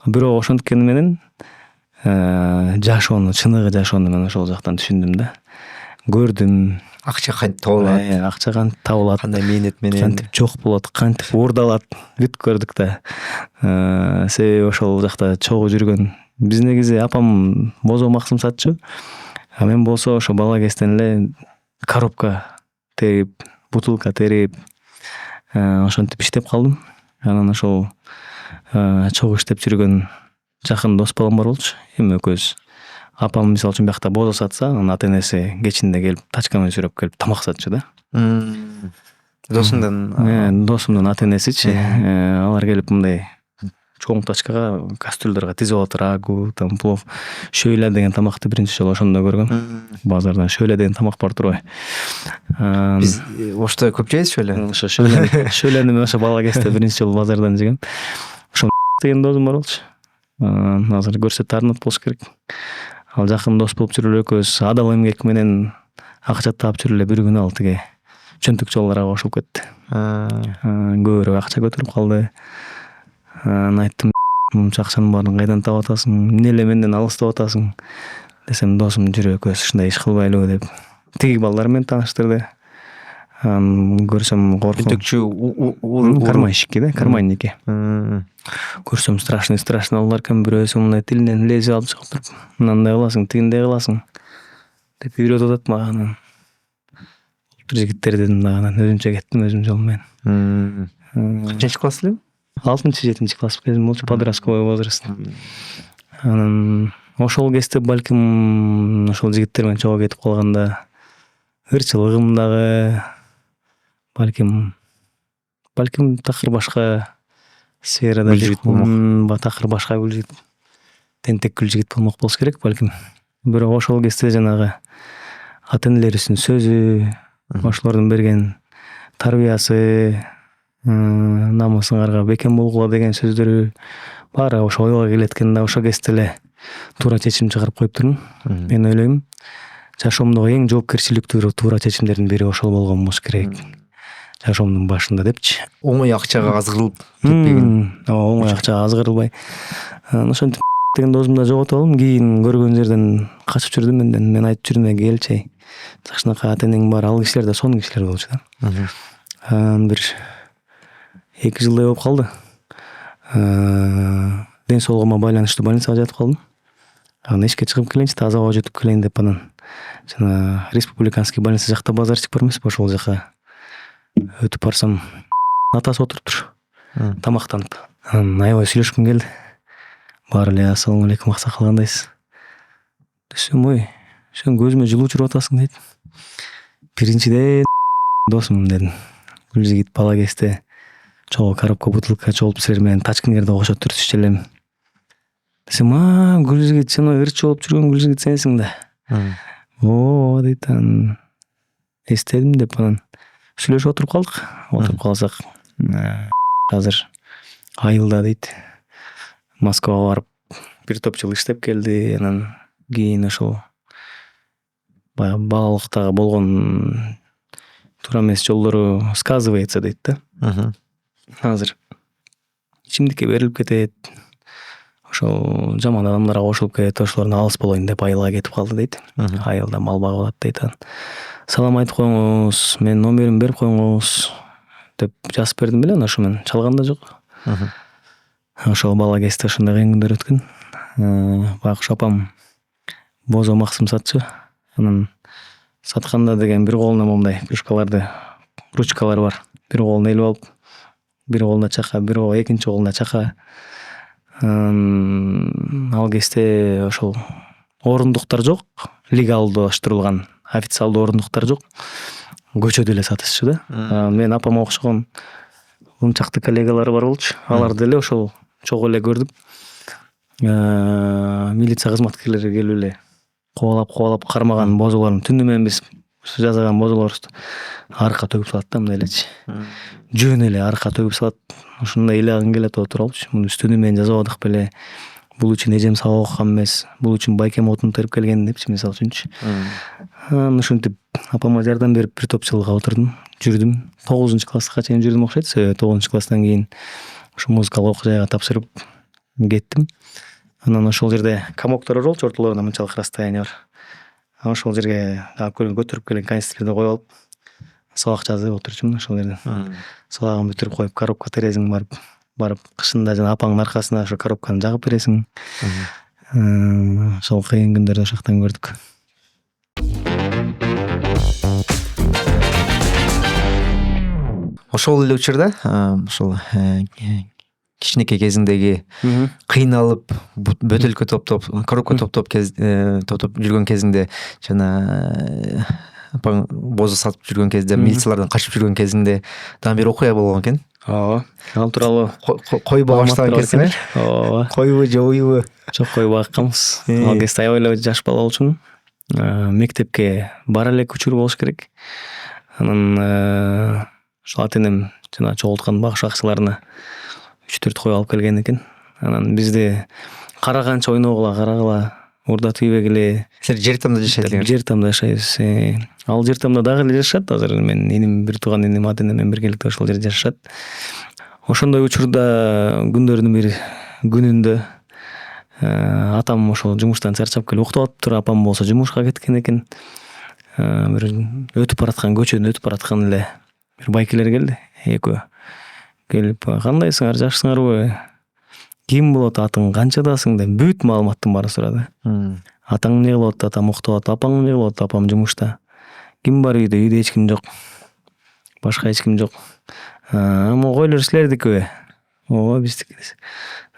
Бирок ошенткени менен жашоону, чыныгы жашоону мен ошол жактан түшүндүм да. Көрдүм. Акча кантип табылат, акча кантип табылат, кандай мээнет менен кантип жок болот, кантип уурдалат, бүт көрдүк да. Себеби ошол жакта чогуу жүргөн. Биз негизи апам бозо максым сатчу. А мен болсо ошо бала кезден эле коробка терип, бутылка терип, ошентип иштеп калдым. Анан ошол чогуу иштеп жүргөн жакын дос балам бар болчу. Эми экөөбүз. Апам мисалы үчүн биякта бозо сатса, анан ата энеси кечинде келип тачка менен жүрөп келип тамак сатчу да. Досумдун ата энесичи, алар келип мындай чоң тачкага кастрюльдарга тизип алат, рагу, там плов, шөйлө деген тамакты биринчи жолу ошондо көргөм. Базардан шөйлө деген тамак бар турбайбы? Биз ошто көп жейбиз шөйлө. Ошо шөйлөнү мен ошо бала кезде биринчи жолу базардан жегем. Ошо деген досум бар болчу. Азыр көрсө таарынат болуш керек. Ал жакын дос болуп жүрүп эле экөөбүз адал эмгек менен акча таап жүрүп эле бир күнү ал тиги чөнтүк жолдорго кошулуп кетти. Көбүрөөк акча көтөрүп калды. Айттым, мынча акчанын баарын кайдан таап атасың? Эмне эле менден алыстап атасың? Десем, досум жүрүп экөөбүз ушундай иш кылбайлыбы деп. Тиги балдар менен тааныштырды. Көрсөм коркум. Түтүкчү карманщики да, карманники. Көрсөм страшный алар экен, бирөөсү мындай тилинен лезвие алып чыгып туруп, мындай кыласың, тигиндей кыласың деп үйрөтүп атат мага. Жигиттер дедим дагы, анан өзүмчө кеттим өзүм жолум менен. Канчынчы класс элем? 6-7 класс кезим болчу, подростковый возраст. Анан ошол кезде балким ошол жигиттер менен чогуу кетип калганда ырчылыгым дагы балким такыр башка сферада жүрүп болмок, такыр башка жигит, тентек жигит болмок болуш керек балким. Бирок ошол кезде жанагы ата энелерибиздин сөзү, ошолордун берген тарбиясы, намысыңарга бекем болгула деген сөздөрү баары ошо ойго келет экен да. Ошол кезде эле туура чечим чыгарып коюптурмун. Мен ойлойм, жашоомдогу эң жоопкерчиликтүү туура чечимдердин бири ошол болгон болуш керек. Жашоомдун башында депчи. Оңой акчага азгырылып кетпеген. Оңой акчага азгырылбай. Ошентип деген досумду жоготуп алдым. Кийин көргөн жерден качып жүрдүм менден. Мен айтып жүрдүм, келчи. Жакшынакай ата энең бар. Ал кишилер да сонун кишилер болчу да. Бир 2 жылдай болуп калды. Ден соолугума байланыштуу больницага жатып калдым. Анан эшикке чыгып келейинчи, таза аба жутуп келейин деп анан жана республиканский больница жакта базарчык бар эмеспи, ошол жака өтүп барсам, атасы отуруптур, тамактанып. Анан аябай сүйлөшкүм келди. Баары эле ассалам алейкум аксакал, кандайсыз? Десем, ой, сен көзүмө жылуу чыгып атасың дейт. Биринчиден досум дедим. Гүлжигит бала кезде чогуу коробка бутылка чогулуп силер менен тачкингерди кошо түртүшчү элем. Десем, Гүлжигит, сен ырчы болуп жүргөн Гүлжигит сенсиң да. Ооба дейт. Анан эстедим деп анан сүйлөшүп отуруп калдык. Отуруп калсак, азыр айылда дейт. Москвага барып бир топ жыл иштеп келди. Анан кийин ошол баягы балалыктагы болгон туура эмес жолдору сказывается дейт да. Азыр ичимдикке берилип кетет, ошол жаман адамдарга кошулуп кетет, ошолордон алыс болоюн деп айылга кетип калды дейт. Айылда мал багып алат дейт. Салам айтып коюңуз, менин номеримди берип коюңуз деп жазып бердим беле, анан ошо менен чалган да жок. Ошол бала кезде ошондой кыйын күндөр өткөн. Байкуш апам бозо максым сатчу. Анан сатканда деген бир колуна моундай кружкаларды, ручкалар бар. Бир колуна илип алып, бир колуна чака, бир экинчи колуна чака. Ал кезде ошол орундуктар жок, легалдаштырылган официалдуу орундуктар жок. Көчөдө эле сатышчу да. Мен апама окшогон унчакты коллегалары бар болчу. Алар деле ошол чогуу эле көрдүм. Милиция кызматкерлери келип эле кубалап кармаган бозолорун түнү менен биз жасаган бозолорубузду арка төгүп салат да, мындай элечи. Жөн эле арка төгүп салат. Ошондой ыйлагым келип отуруп алчу. Муну түнү менен жасабадык беле. Бул үчүн эжем сабак окуган эмес. Бул үчүн байкем отун терип келген депчи, мисалы үчүнчү. Анан ушинтип апама жардам берип бир топ жылга отурдум, жүрдүм. 9-класска чейин жүрдүм окшойт. 9-класстан кийин ошо музыкалык окуу жайга тапшырып кеттим. Анан ошол жерде комоктор бар болчу, ортолорунда мынчалык расстояние бар. Ошол жерге көтөрүп келген канистрди коюп алып, сабак жазып отурчумун ошол жерден. Сабагын бүтүрүп коюп, коробка терезиң барып кышында жана апаңдын аркасына ошо коробканы жагып бересиң. Ошол кыйын күндөрдү ошол жактан көрдүк. Ошол эле учурда ошол кичинекей кезиңдеги кыйналып бөтөлкө топтоп, коробка топтоп жүргөн кезиңде жана апаң бозо сатып жүргөн кезде, милициялардан качып жүргөн кезиңде дагы бир окуя болгон экен. Ооба. Ал тууралуу кой багыштаган экенсиң, э? Ооба. Койбу же уйбу? Жок, кой багыкканбыз. Ал кезде аябай эле жаш бала болчумун. Мектепке бара элек учур болуш керек. Анан ошол ата-энем жана чогулткан багыш акчаларына 3-4 кой алып келген экен. Анан бизди караганча ойногула, урда тийбегиле. Силер жер тамда жашайт элеңер? Жер тамда жашайбыз. Ал жер тамда дагы эле жашашат. Азыр менин иним, бир тууган иним ата-энем менен биргеликте ошол жерде жашашат. Ошондой учурда күндөрдүн бир күнүндө атам ошол жумуштан чарчап келип уктап атыптыр. Апам болсо жумушка кеткен экен. Бир өтүп бараткан көчөдөн өтүп бараткан эле бир байкелер келди, экөө. Келип, кандайсыңар, жакшысыңарбы? Ким болот, атың канчадасың деп бүт маалыматтын баарын сурады. Атаң эмне кылып атат? Атам уктап атат. Апаң эмне кылып атат? Апам жумушта. Ким бар үйдө? Үйдө эч ким жок. Башка эч ким жок. Койлор силердикиби? Ооба, биздики.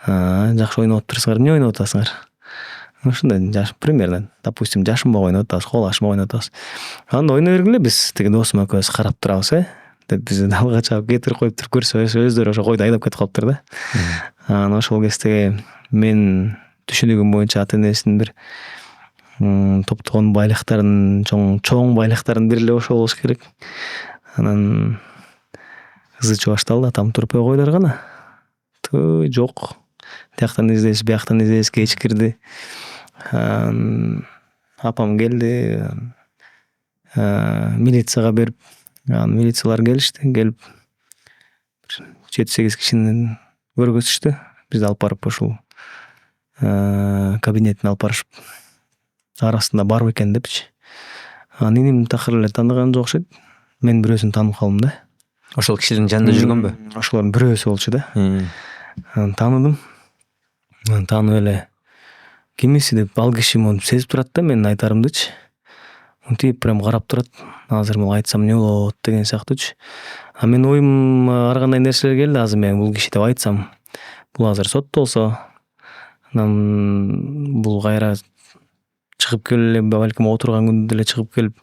Жакшы ойноп атпырсыңар. Эмне ойноп атасыңар? Ушундай жаш, примерно, допустим, жашынбак ойноп атабыз, кол ашмак ойноп атабыз. Анда ойной бергиле, биз тиги досум экөөбүз карап турабыз, деп бизди далга чыгып кетирип коюп туруп көрсө, өздөрү ошо койду айдап кетип калыптыр да. Анан ошол кезде мен түшүнүгүм боюнча ата-энесинин бир топтогон байлыктарын, чоң байлыктарын бири эле ошол болуш керек. Анан ызы чуу башталды, атам туруп койдор гана. Жок. Тияктан издейбиз, бияктан издейбиз, кечкирди. Апам келди, милицияга берип, милициялар келишти, келип 7-8 кишини көргөзүштү. Бизди алып барып ушул кабинетине алып барышып, арасында бар экен депчи. Иним такыр эле тааныган жок окшойт. Мен бирөөсүн таанып калдым да. Ошол кишилердин жанында жүргөнбү? Ошолордун бирөөсү болчу да. Тааныдым. Таанып эле кимиси деп, ал киши мону сезип турат да, менин айтарымдычы. Монтип прям карап турат. Азыр муну айтсам эмне болот деген сыяктуучу. Менин оюмга ар кандай нерселер келди. Азыр мен бул киши деп айтсам, бул азыр соттолсо, анан бул кайра чыгып келе, балким отурган күндө деле чыгып келип,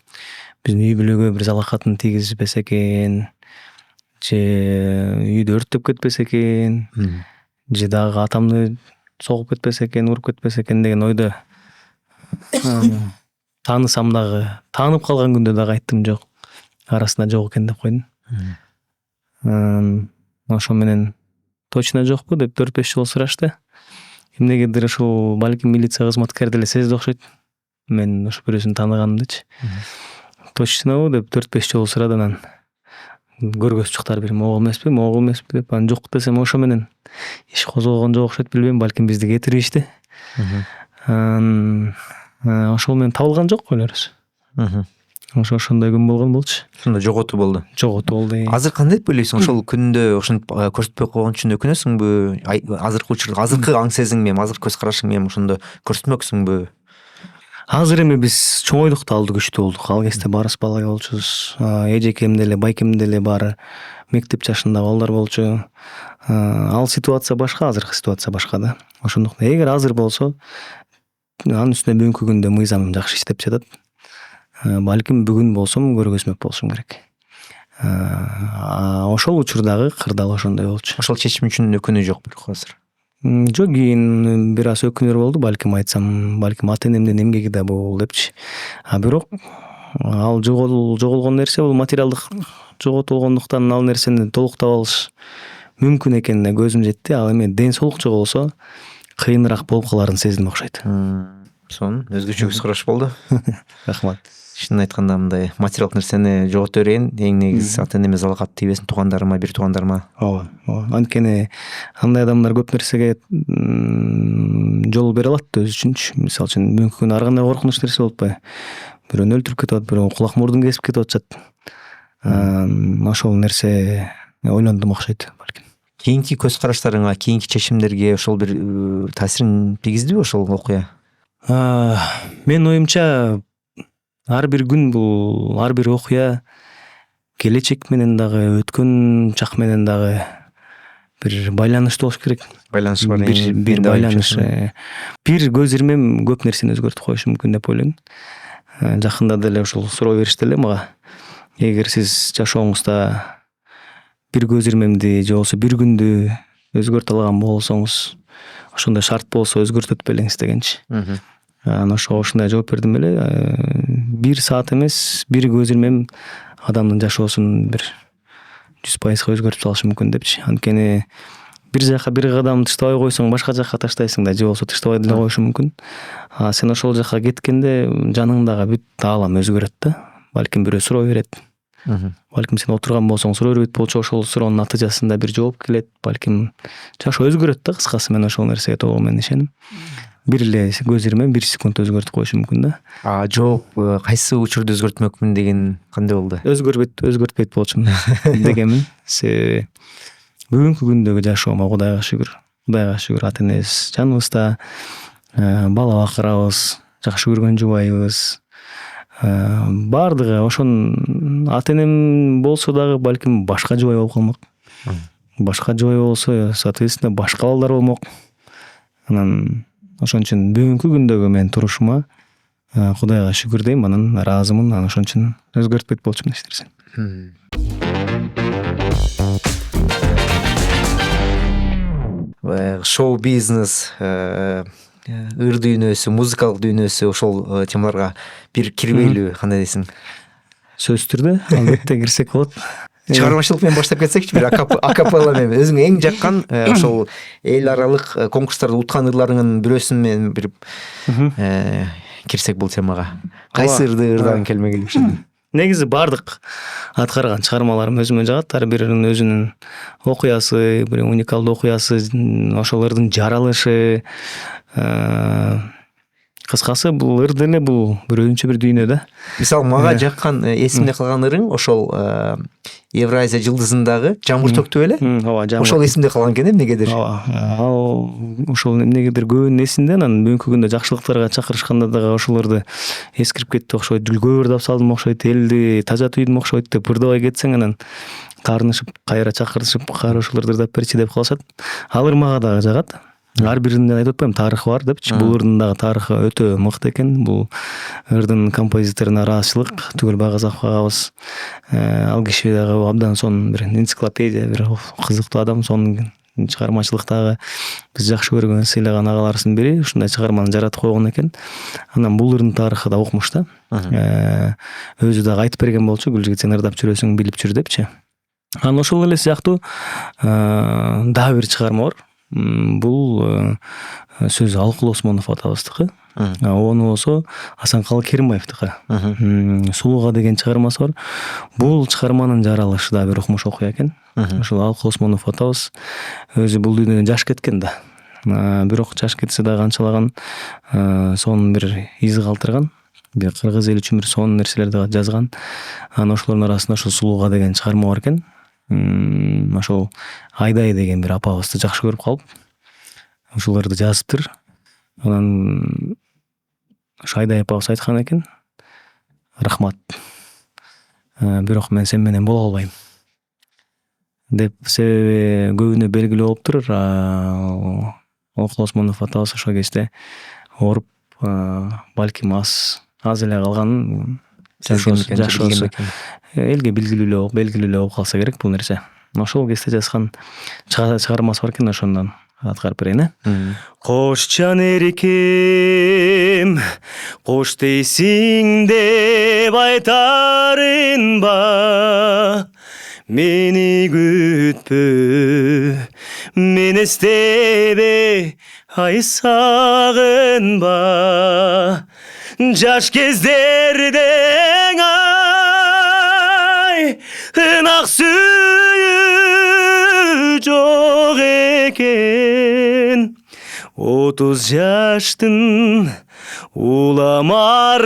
биздин үй бүлөгө бир залакатын тийгизбес экен, же үйдү өрттөп кетпес экен, же дагы атамды согуп кетпес экен, уруп кетпес экен деген ойдо. Таанысам дагы, таанып калган күндө дагы айттым, жок, арасында жок экен деп койдум. Ошо менен точно жокпу деп 4-5 жолу сурашты. Эмнегедир ушул балким милиция кызматкери деле сезди окшойт. Мен ошо бирөөсүн тааныганымдычы. Точнобу деп 4-5 жолу сурады, анан көргөзүп чыктар, бир могул эмеспи деп, анан жок десем ошо менен иш козголгон жок окшойт, билбейм, балким бизди кетиришти. Ошол менен табылган жок ойлорубуз. Ошондой күн болгон болчу. Ошондо жоготуу болду. Болду. Азыр кандай деп ойлойсуң? Ошол күндө ошентип көрсөтпөй койгон үчүн өкүнөсүңбү? Азыркы учурда, азыркы аң сезиң менен, азыркы көз карашың менен ошондо көрсөтмөксүңбү? Азыр эми биз чоңойдук да, алды күчтүү болдук. Ал кезде баарыбыз бала болчубуз. Эжекем деле, байкем деле баары мектеп жашындагы балдар болчу. Ал ситуация башка, азыркы ситуация башка да. Ошондуктан эгер азыр болсо, анын үстүнө бүгүнкү күндө мыйзам жакшы иштеп жатат. Балким бүгүн болсом көргөзмөк болушум керек. Ошол учурдагы кыр дагы ошондой болчу. Ошол чечим үчүн өкүнүү жок бирок азыр. Жок, кийин бир аз өкүнөр болду, балким айтсам, балким ата энемдин эмгеги да бул депчи. Бирок ал жоголгон нерсе, бул материалдык жоготулгондуктан ал нерсени толуктап алыш мүмкүн экенине көзүм жетти. Ал эми ден соолук жоголсо кыйыныраак болуп каларын сездим окшойт. Сонун өзгөчө көз караш болду. Рахмат. Чынын айтканда мындай материалдык нерсени жогото берейин, эң негизи ата энеме залгап тийбесин, туугандарыма, бир туугандарыма. Ооба. Анткени андай адамдар көп нерсеге жол бере алат өзү үчүнчү. Мисалы үчүн бүгүнкү күндө ар кандай коркунуч нерсе болуппайбы? Бирөөнү өлтүрүп кетип атат, бирөө кулак мурдун кесип кетип атышат. Ошол нерсе ойлондум окшойт балким. Кийинки көз караштарыңа, кийинки чечимдерге ошол бир таасирин тийгиздиби ошол окуя? Менин оюмча ар бир күн бул, ар бир окуя келечек менен дагы, өткөн чак менен дагы бир байланыштуу болуш керек. Байланыш бар. Бир байланыш. Бир көз ирмем көп нерсени өзгөртүп коюшу мүмкүн деп ойлойм. Жакында деле ушул суроо беришти эле мага. Эгер сиз жашооңузда бир көз ирмемди же болбосо бир күндү өзгөртө алган болсоңуз, ошондой шарт болсо өзгөртөт белеңиз дегенчи. Анан ошондой жооп бердим эле. 1 саат эмес, бир көз ирмем адамдын жашоосун бир 100% өзгөртүп салышы мүмкүн депчи. Анткени бир жака бир кадам таштабай койсоң, башка жака таштайсың да, же болбосо таштабай деле коюшу мүмкүн. Сен ошол жака кеткенде жаныңдагы бүт аалам өзгөрөт да. Балким бирөө суроо берет. Балким сен отурган болсоң суроо бербейт болчу, ошол суроонун натыйжасында бир жооп келет. Балким жашоо өзгөрөт да, кыскасы. Мен ошол нерсеге толугу менен ишенем. Бир эле көз ирмем 1 секунд өзгөртүп коюшу мүмкүн да. Жооп кайсы учурда өзгөртмөкмүн деген кандай болду? Өзгөртпөйт болчумун дегенмин. Себеби бүгүнкү күндөгү жашоомо Кудайга шүгүр, ата энебиз жаныбызда, бала бакырабыз, жакшы көргөн жубайыбыз. Бардыгы ошон ата энем болсо дагы балким башка жубай болуп калмак. Башка жубай болсо, соответственно, башка балдар болмок. Анан ошон үчүн бүгүнкү күндөгү менин турушума Кудайга шүгүр дейм, анан ыраазымын. Анан ошон үчүн өзгөртпөйт болчумун эч нерсе. Шоу бизнес, ыр дүйнөсү, музыкалык дүйнөсү, ошол темаларга бир кирбейлүү, кандай дейсиң? Сөзсүз түрдө албетте кирсек болот. Чыгармачылык менен баштап кетсекчи, бир акапелла менен өзүң эң жаккан ошол эл аралык конкурстарда уткан ырларыңын бирөөсүн менен бир кирсек бул темага. Кайсы ырды ырдагың келмегиле? Негизи бардык аткарган чыгармаларым өзүмө жагат. Ар биринин өзүнүн окуясы, бир уникалдуу окуясы, ошол ырдын жаралышы. Кыскасы бул ыр деле бул бир өзүнчө бир дүйнө да. Мисалы мага жаккан, эсимде калган ырың ошол Евразия жылдызындагы жамгыр төктү беле? Ооба, жамгыр. Ошол эсимде калган экен эмнегедир. Ооба. Ал ошол эмнегедир көбүнүн эсинде, анан бүгүнкү күндө жакшылыктарга чакырышканда дагы ошолорду эскирип кетти окшойт. Гүлгө ырдап салдым окшойт, элди таза түйдүм окшойт деп ырдабай кетсең, анан таарынышып, кайра чакырышып, кайра ошолорду ырдап берчи деп калышат. Ал ыр мага дагы жагат. Ар биринин айтып атпаймынбы, тарыхы бар депчи. Бул ырдын дагы тарыхы өтө мыкты экен. Бул ырдын композиторуна ыраазычылык, Түгөл Багазаков агабыз. Ал киши дагы абдан сонун бир энциклопедия, бир кызыктуу адам, сонун чыгармачылыктагы биз жакшы көргөн, сыйлаган агаларыбыздын бири ушундай чыгарманы жаратып койгон экен. Анан бул ырдын тарыхы да окмуш да. Өзү дагы айтып берген болчу, Гүлжигит сен ырдап жүрөсүң, билип жүр депчи. Анан ошол эле сыяктуу дагы бир чыгарма бар. Бул сөзү Алкул Осмонов атабыздыкы. Ону болсо Асанкалы Керимбаевдики Сулууга деген чыгармасы бар. Бул чыгарманын жаралышы да бир окмуш окуя экен. Ошол Алка Осмонов атабыз өзү бул дүйнөдөн жаш кеткен да. Бирок жаш кетсе да канчалаган сонун бир из калтырган. Бир кыргыз эли үчүн бир сонун нерселерди жазган. Анан ошолордун арасында ошол Сулууга деген чыгарма бар экен. Ошол Айдай деген бир апабызды жакшы көрүп калып, ошолорду жазыптыр. Анан ошо Айдай апабыз айткан экен: "Рахмат. Бирок мен сен менен боло албайм" деп. Себеби көбүнө белгилүү болуптур. Алка Осмонов атабыз ошол кезде ооруп, балким аз эле калган. Жашоосу элге белгилүү болуп калса керек бул нерсе. Ошол кезде жазган чыгармасы бар экен, ошондон аткарып берейин. Кош жан эркем, кош дейсиң деп айтарынба, мени күтпө, мен эстебе, ай сагынба. Жаш кездердең ай ынак сүйүү жок экен. 30 жаштын уламаркей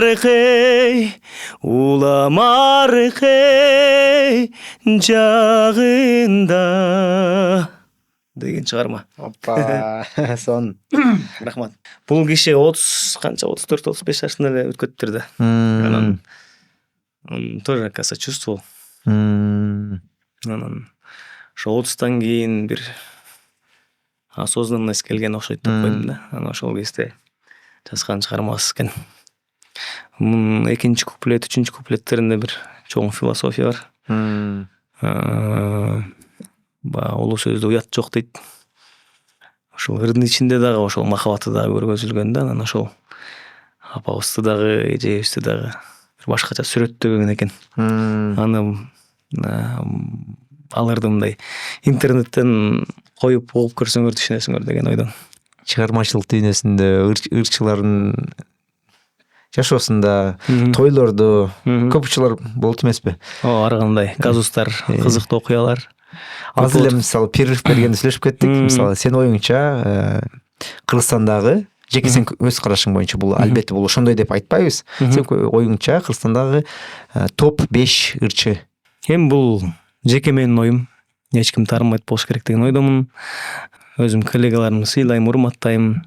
жагында деген чыгарма. Опа, сон. Рахмат. Бул киши 34-35 жашында эле өтүп кетиптир да. Анан тоже оказывается чувствовал. Анан ошо 30тан кийин бир осознанность келген окшойт деп койдум да. Анан ошол кезде жазган чыгармасы экен. Мунун экинчи куплет, үчүнчү куплеттеринде бир чоң философия бар. Улуу сөздө уят жок дейт. Ошол ырдын ичинде дагы ошол махабаты дагы көргөзүлгөн да. Анан ошол апабызды дагы, эжебизди дагы бир башкача сүрөттөгөн экен. Аны аларды мындай интернеттен коюп угуп көрсөңөр түшүнөсүңөр деген ойдон. Чыгармачылык дүйнөсүндө ырчылардын жашоосунда, тойлордо көп учурлар болот эмеспи? Ар кандай казустар, кызыктуу окуялар. Аз эле мисалы перерыв бергенде сүйлөшүп кеттик. Мисалы сен оюңча Кыргызстандагы, жеке сен өз карашың боюнча, бул албетте бул ошондой деп айтпайбыз. Сен оюңча Кыргызстандагы топ 5 ырчы. Эми бул жеке менин оюм. Эч ким таарынбайт болуш керек деген ойдомун. Өзүм коллегаларымды сыйлайм, урматтайм.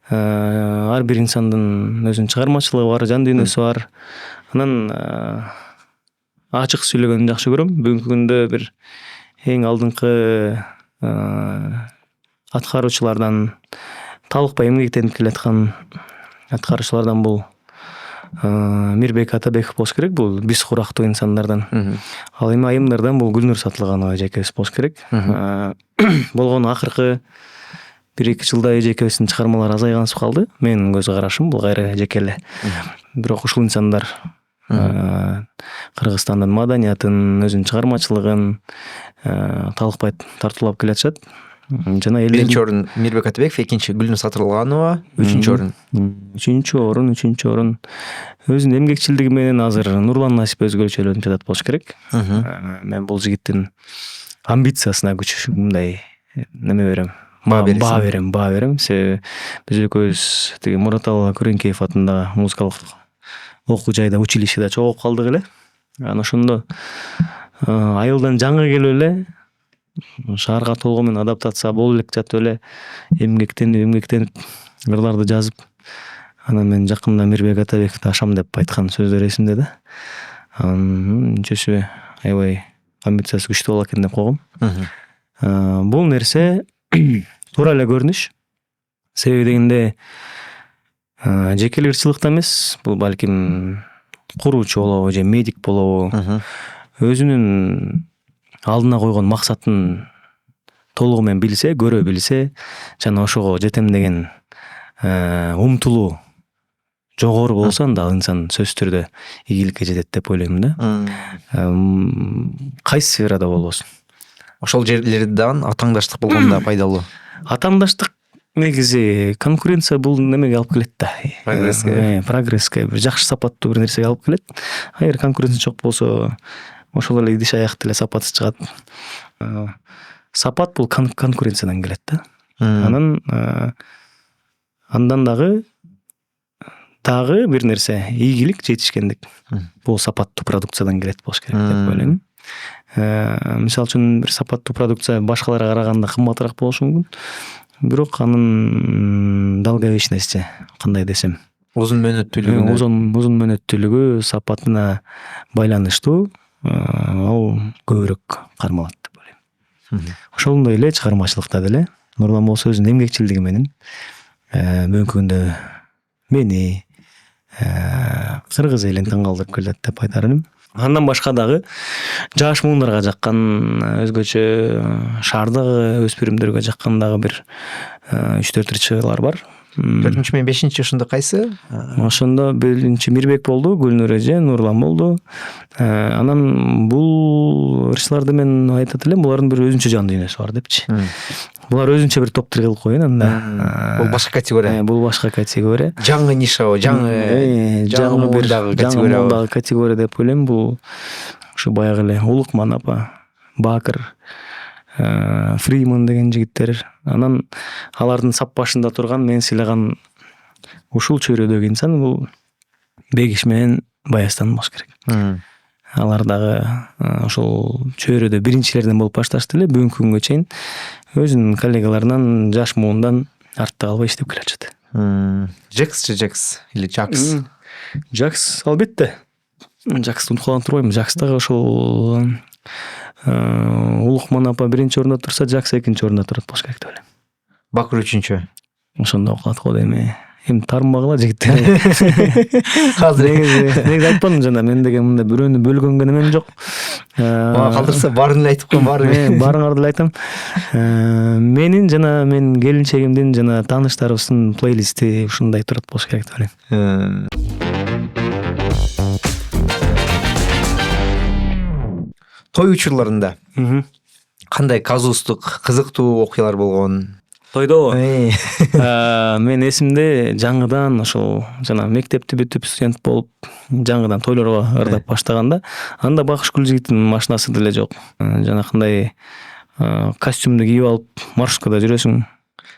Ар бир инсандын өзүнүн чыгармачылыгы бар, жан дүйнөсү бар. Анан ачык сүйлөгөнү жакшы көрөм. Бүгүнкү күндө бир эң алдыңкы аткаруучулардан, талыкпай эмгектенип келаткан аткаруучулардан бул Мирбек Атабеков болуш керек. Бул биз курактуу инсандардан. Ал эми айымдардан бул Гүлнур Сатылганова эжекебиз болуш керек. Болгону акыркы 1-2 жылда эжекебиздин чыгармалары азайгансып калды. Менин көз карашым бул кайра жеке эле. Бирок ушул инсандар Кыргызстандын маданиятын, өзүнүн чыгармачылыгын талыкпай тартуулап келатышат. Жана биринчи орун Мирбек Атабеков, экинчи Гүлнур Сатылганова, үчүнчү орун. Өзүнүн эмгекчилдиги менен азыр Нурлан Насип өзгөчөлөнүп жатат болуш керек. Мен бул жигиттин амбициясына күч мындай неме берем. Баа берем. Себеби биз экөөбүз тиги Мураталы Күреңкеев атындагы музыкалык окуу жайда, училищеде чогулуп калдык эле. Анан ошондо айылдан жаңы келип эле шаарга толгу менен адаптация болуп элек жатып эле эмгектенип ырларды жазып, анан мен жакында Мирбек Атабековду ашам деп айткан сөздөр эсимде да. Чөчү аябай амбициясы күчтүү болот экен деп койгом. Бул нерсе туура эле көрүнүш. Себеби дегенде жеке ырчылыкта эмес, бул балким куруучу болобу же медик болобу, өзүнүн алдына койгон максатын толугу менен билсе, көрө билсе, жана ошого жетем деген умтулуу жогору болсо, анда ал инсан сөзсүз түрдө ийгиликке жетет деп ойлойм да. Кайсы сферада болбосун. Ошол жерлерден атаңдаштык болгондо пайдалуу. Атаңдаштык негизи конкуренция бул немеге алып келет да. Прогресске, бир жакшы сапаттуу бир нерсеге алып келет. Эгер конкуренция жок болсо, ошол эле идиш аяк деле сапатсыз чыгат. Сапат бул конкуренциядан келет да. Андан дагы бир нерсе ийгилик, жетишкендик. Бул сапаттуу продукциядан келет болуш керек деп ойлойм. Мисалы үчүн бир сапаттуу продукция башкаларга караганда кымбатыраак болушу мүмкүн. Бирок анын долговечности, кандай десем, узун мөөнөттүүлүгү сапатына байланыштуу, ал көбүрөөк кармалат деп ойлойм. Ошондой эле чыгармачылыкта деле Нурлан болсо өзүнүн эмгекчилдиги менен бүгүнкү күндө мени кыргыз элин таң калтырып келет деп айтар элим. Андан башка дагы жаш муундарга жаккан, өзгөчө шаардагы өспүрүмдөргө жаккан дагы бир 3-4 ырчылар бар. 4 менен 5 ошондо кайсы? Ошондо биринчи Мирбек болду, Гүлнур эже, Нурлан болду. Анан бул ырчыларды мен айтат элем, булардын бир өзүнчө жан дүйнөсү бар депчи. Булар өзүнчө бир топ тиркелип койгон анда. Бул башка категория. Бул башка категория. Жаңы ниша, жаңы бир категория деп ойлойм. Бул ушу баягы эле Улукман апа, Бакыр, Фриман деген жигиттер. Анан алардын сап башында турган, мен сыйлаган ушул чөйрөдөгү инсан бул Бегиш менен Баястан болуш керек. Алар дагы ошол чөйрөдө биринчилерден болуп башташты эле, бүгүнкү күнгө чейин өзүнүн коллегаларынан, жаш муундан артта калбай иштеп келе жатат. Жекс или Жакс? Жакс, албетте. Жаксты унуткан турбайм. Жакс дагы ошол Улукман апа биринчи орунда турса, Жакс экинчи орунда турат болуш керек деп ойлойм. Бакыр үчүнчү. Ошондой кылат го дейм. Эми тармагыла жигиттер. Азыр негизи айтпадым жана, мен деген мындай бирөөнү бөлгөнгө немем жок. Мага калтырса баарын эле айтып коем, баарыңарды эле айтам. Менин жана менин келинчегимдин жана тааныштарыбыздын плейлисти ушундай турат болуш керек деп ойлойм. Той учурларында кандай казустук, кызыктуу окуялар болгон? Тойдобу? Мен эсимде жаңыдан ошол жана мектепти бүтүп студент болуп жаңыдан тойлорго ырдап баштаганда, анда Бакышгүл жигиттин машинасы деле жок. Жанакындай костюмду кийип алып маршруткада жүрөсүң.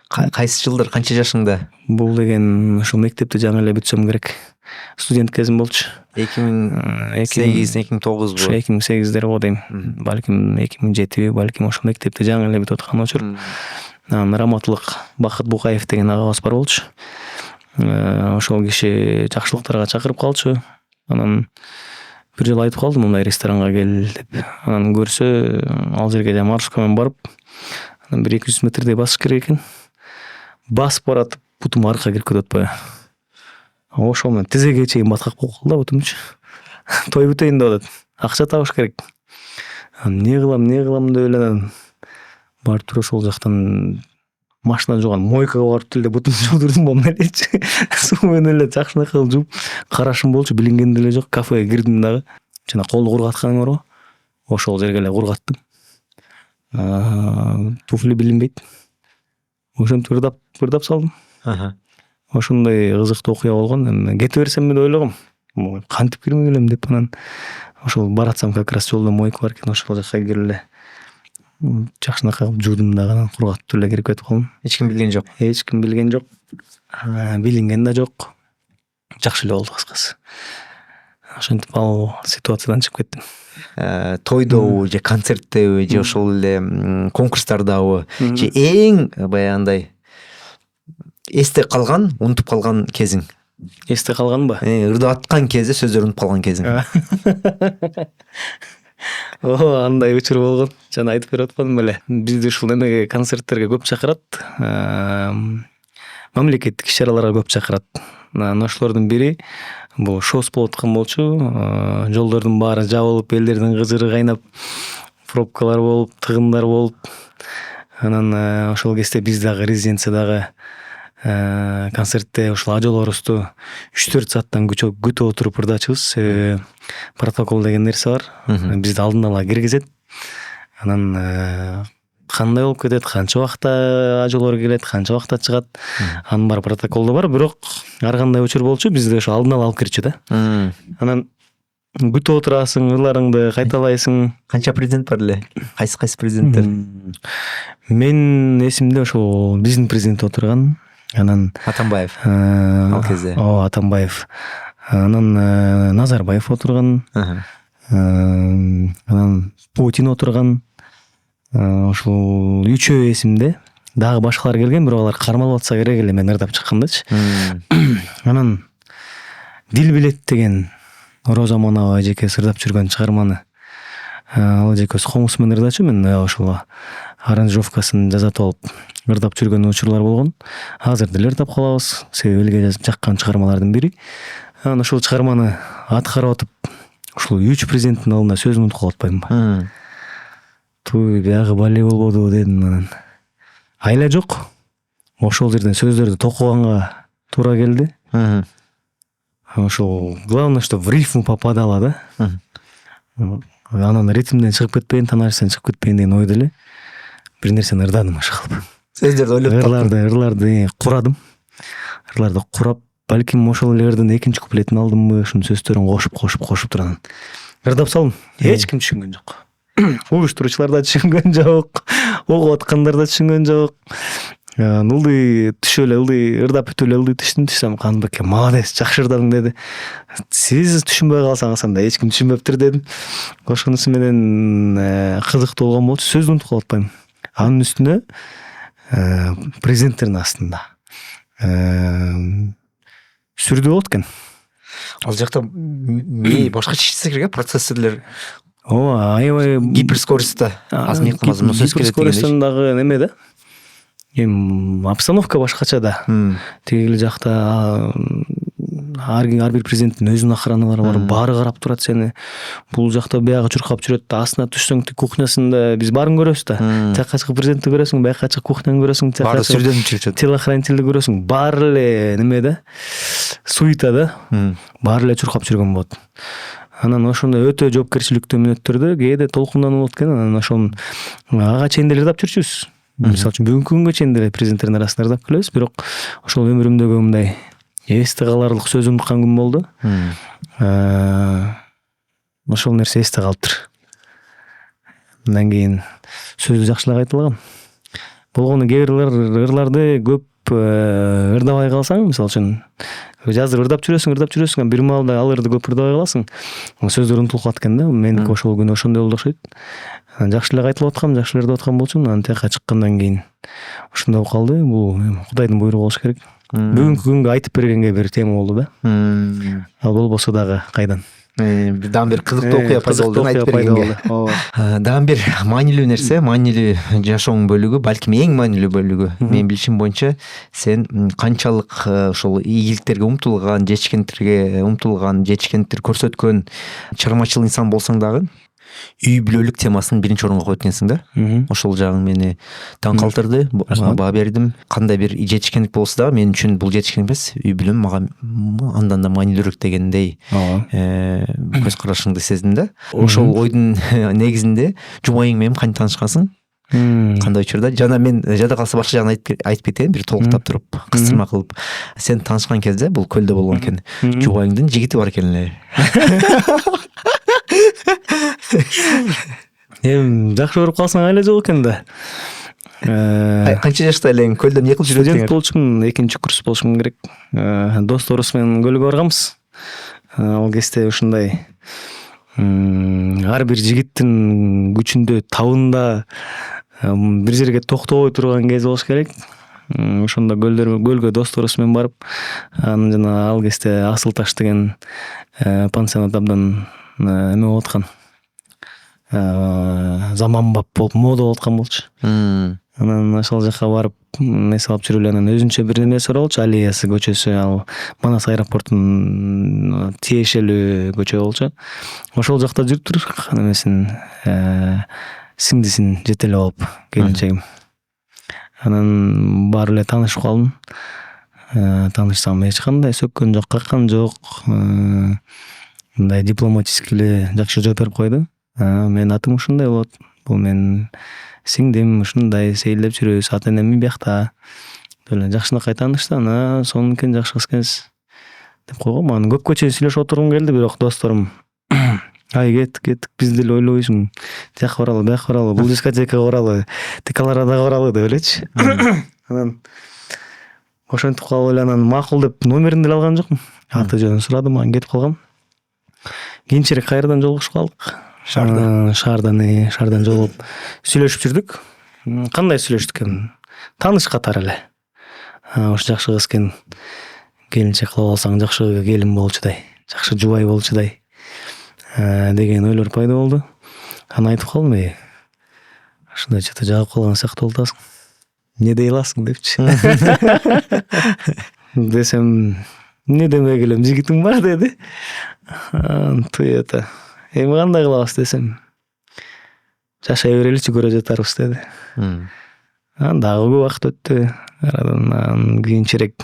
Кайсы жылдар, канча жашыңда? Бул деген ошол мектепти жаңы эле бүтсөм керек. Студент кезим болчу. 2008-2009 бу? 2008-дер дейм. Балким 2007, балким ошол мектепти жаңы эле бүтүп аткан учур. Раматылык Бакыт Букаев деген агабыз бар болчу. Ошол киши жакшылыктарга чакырып калчу. Анан бир жолу айтып калдым, мындай ресторанга кел деп. Анан көрсө, ал жерге маршрутка менен барып, анан бир 200 метрдей басыш керек экен. Басып баратып, бутум аркага кирип кетип атпайбы. Ошол менен тизеге чейин баткак болуп калды да бутумчу. Той бүтөйүн деп атат. Акча табыш керек. Эмне кылам деп эле барып туруп ошол жактан машина жууган мойкага барып деле бутум жуудурдум момун элечи. Суу менен эле жакшынакай кылып жууп, карашым болчу, билинген деле жок. Кафеге кирдим дагы. Жана колду кургатканым барбы? Ошол жерге эле кургаттым. Туфли билинбейт. Ошентип ырдап салдым. Ошондой кызыктуу окуя болгон. Кете берсемби деп ойлогом. Кантип кирмек элем деп, анан ошол баратсам как раз жолдо мойка бар экен, ошол жакка кирип эле жакшынакай кылып жуудум дагы, анан кургатып эле кирип кетип калдым. Эч ким билген жок? Эч ким билген жок. Билинген да жок. Жакшы эле болду кыскасы. Ошентип ал ситуациядан чыгып кеттим. Тойдобу же концерттэби же ошол эле конкурстардабы же эң баягындай эсте калган, унутуп калган кезиң? Эсте калганбы? Ырдап аткан кезде сөздөрү унутуп калган кезиң. Андай учур болгон. Жана айтып берип атпадым беле. Бизди ушул эмеге концерттерге көп чакырат. Мамлекеттик иш-чараларга көп чакырат. Ошолордун бири бул шоус болуп аткан болчу. Жолдордун баары жабылып, элдердин кыжыры кайнап, пробкалар болуп, тыгындар болуп. Анан ошол кезде биз дагы резиденциядагы концертте ушул ажоолорубузду 3-4 сааттан күтүп отуруп ырдачыбыз. Себеби протокол деген нерсе бар. Бизди алдын ала киргизет. Анан кандай болуп кетет, канча убакта ажолор келет, канча убакта чыгат, анын баары протоколдо бар. Бирок ар кандай учур болчу бизде ошо алдын ала алып кирчү да. Анан күтүп отурасың, ырларыңды кайталайсың. Канча президент бар эле? Кайсы президенттер? Мен эсимде ошо биздин президент отурган. Анан Атамбаев ал кезде. Ооба, Атамбаев. Анан Назарбаев отурган. Анан Путин отурган. Ошол үчөө эсимде. Дагы башкалар келген, бирок алар кармалып атса керек эле мен ырдап чыккандачы. Анан Дил билет деген Роза Манова эжекеси ырдап жүргөн чыгарманы. Ал эжекеси коңгус менен ырдачу, мен ошол аранжировкасын жасатып алып ырдап жүргөн учурлар болгон. Азыр деле ырдап калабыз. Себеби элге жаккан чыгармалардын бири. Анан ошол чыгарманы аткарып атып, ушул 3 президенттин алдында сөзүн унутуп калып атпаймынбы? Туй, биягы бале болбоду дедим анан. Айла жок. Ошол жерден сөздөрдү токуганга туура келди. Ошол главное, что в рифму попадало, да? Анан ритмден чыгып кетпейин, тональностьтан чыгып кетпейин деген ойдо эле бир нерсени ырдадым ошо кылып. Сөздөрдү ойлоп Ырларды курадым. Ырларды курап, балким ошол эле ырдын экинчи куплетин алдымбы, ушунун сөздөрүн кошуп туруп анан ырдап салдым. Эч ким түшүнгөн жок. Уюштуруучулар да түшүнгөн жок, огуп аткандар да түшүнгөн жок. Ылдый түшүп эле, ылдый ырдап бүтүп эле ылдый түшсөм, Канбекке молодец, жакшы ырдадың деди. Сиз түшүнбөй калсаңыз анда эч ким түшүнбөптүр дедим. Ошонусу менен кызыктуу болгон болчу, сөздү унутуп калып атпайм. Анын үстүнө президенттердин астында сүрдүү болот экен. Ал жакта башкача иштесе керек, процессорлор. Ооба, аябай гиперскоростьта аз мин кылмазым сөз келет дегенде. Гиперскоростьтан дагы неме да? Обстановка башкача да. Тигил жакта ар бир президенттин өзүнүн охраналары бар, баары карап турат сени. Бул жакта биягы чуркап жүрөт да, астына түшсөң кухнясында биз баарын көрөбүз да. Тияка чыгып президентти көрөсүң, бияка чыгып кухняны көрөсүң, баары сүрдөнүп жүрүшөт. Телохранителди көрөсүң, баары эле неме да? Суйта да. Баары эле чуркап жүргөн болот. Анан ошондой өтө жоопкерчиликтүү мүнөттөрдө кээде толкунданып болот экен. Анан ошону ага чейин деле ырдап жүрчүбүз. Мисалы үчүн бүгүнкү күнгө чейин деле президенттердин арасында ырдап келебиз, бирок ошол өмүрүмдөгү мындай эсте каларлык сөз унуткан күн болду. Ошол нерсе эсте калыптыр. Андан кийин сөздү жакшылап айтылган. Болгону кээ бир ырларды көп ырдабай калсаң, мисалы үчүн жаздыр ырдап жүрөсүң, бир маалда ал ырды көп ырдабай каласың, сөздөр унутулуп калат экен да. Меники ошол күнү ошондой болду окшойт. Жакшы эле айтылып аткам, жакшы эле ырдап аткан болчумун. Анан тияка чыккандан кийин ошондой болуп калды. Бул Кудайдын буйругу болуш керек. Бүгүнкү күнгө айтып бергенге бир тема болду да. Ал болбосо дагы кайдан. Дагы бир кызыктуу окуя пайда болду айтып бергенге. Дагы бир маанилүү нерсе, маанилүү жашооңдун бөлүгү, балким эң маанилүү бөлүгү. Менин билишим боюнча сен канчалык ошол ийгиликтерге умтулган, жетишкендер көрсөткөн чыгармачыл инсан болсоң дагы үй бүлөлүк темасын биринчи орунга коет экенсиң да. Ошол жагың мени таң калтырды, баа бердим. Кандай бир жетишкендик болсо дагы мен үчүн бул жетишкендик эмес, үй бүлөм мага андан да маанилүүрөөк дегендей көз карашыңды сездим да. Ошол ойдун негизинде жубайың менен кантип таанышкансың? Кандай учурда? Жана мен жада калса башка жагын айтып кетейин, бир толуктап туруп, кыстырма кылып. Сен таанышкан кезде бул көлдө болгон экен. Жубайыңдын жигити бар экен эле. Жакшы көрүп калсаң айла жок экен да. Канча жашта элең? Көлдө эмне кылып жүрөсүң? Студент болчумун, 2-курс болушум керек. Досторубуз менен көлгө барганбыз. Ал кезде ушундай ар бир жигиттин күчүндө, табында бир жерге токтобой турган кез болуш керек. Ошондо көлгө досторубуз менен барып, анан жана ал кезде Асыл таш деген пансионат абдан эме болуп аткан. Заманбап болуп, мода болуп аткан болчу. Анан ошол жака барып, нерсе алып жүрүп эле анан өзүнчө бир нерсе бар болчу, аллеясы, көчөсү, ал Манас аэропортунун тиешелүү көчө болчу. Ошол жакта жүрүп туруп, эмесин сиңдисин жетелеп алып, келинчегим. Анан баары эле таанышып калдым. Таанышсам эч кандай сөккөн жок, каккан жок. Мындай дипломатически эле жакшы жооп берип койду. Менин атым ушундай болот. Бул менин сиңдим ушундай сейилдеп жүрөбүз, ата энем биякта деп эле жакшынакай тааныштан, сонун экен, жакшы кыз экенсиз деп койгом. Анан көпкө чейин сүйлөшүп отургум келди, бирок досторум ай кеттик биз деле ойлойбуз, тияка баралы, бияка баралы, бул дискотекага баралы, Колорадого баралы деп элечи. Анан ошентип калып эле анан макул деп номерин деле алган жокмун. Аты жөнүн сурадым, анан кетип калгам. Кийинчерээк кайрадан жолугушуп калдык. Шаардан жолугуп сүйлөшүп жүрдүк. Кандай сүйлөштүк экен? Тааныш катары эле. Ошо жакшы кыз экен, келинчек кылып алсаң жакшы келин болчудай, жакшы жубай болчудай деген ойлор пайда болду. Анан айтып калдым, ушундай что-то жагып калган сыяктуу болуп атасың. Не дей аласың депчи. Десем, не демек элем, жигитиң бар деди. Туета. Эми кандай кылабыз десем, жашай береличи, көрө жатарбыз деди. Анан дагы көп убакыт өттү. Арадан кийинчерээк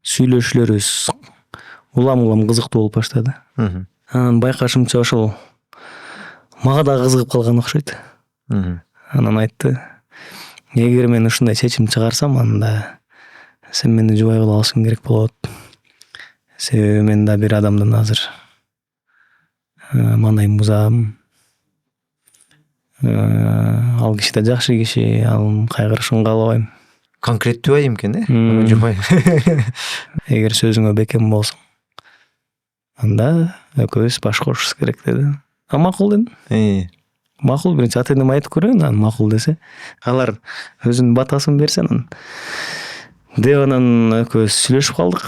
сүйлөшүүлөрүбүз улам кызыктуу болуп баштады. Анан байкашымча ошол мага да кызыгып калган окшойт. Анан айтты, эгер мен ушундай чечим чыгарсам, анда сен мени жубай кылып алышың керек болот. Себеби мен да бир адамдын азыр маанайым бузам. Ал киши да жакшы киши, ал кайгырышын каалабайм. Конкреттүүбай экен, жубай. Эгер сөзүңө бекем болсоң, анда экөөбүз баш кошушубуз керек деди. Макул дедим. Макул, биринчи ата энеме айтып көрөйүн, анан макул десе, алар өзүнүн батасын берсе, анан деп анан экөөбүз сүйлөшүп калдык.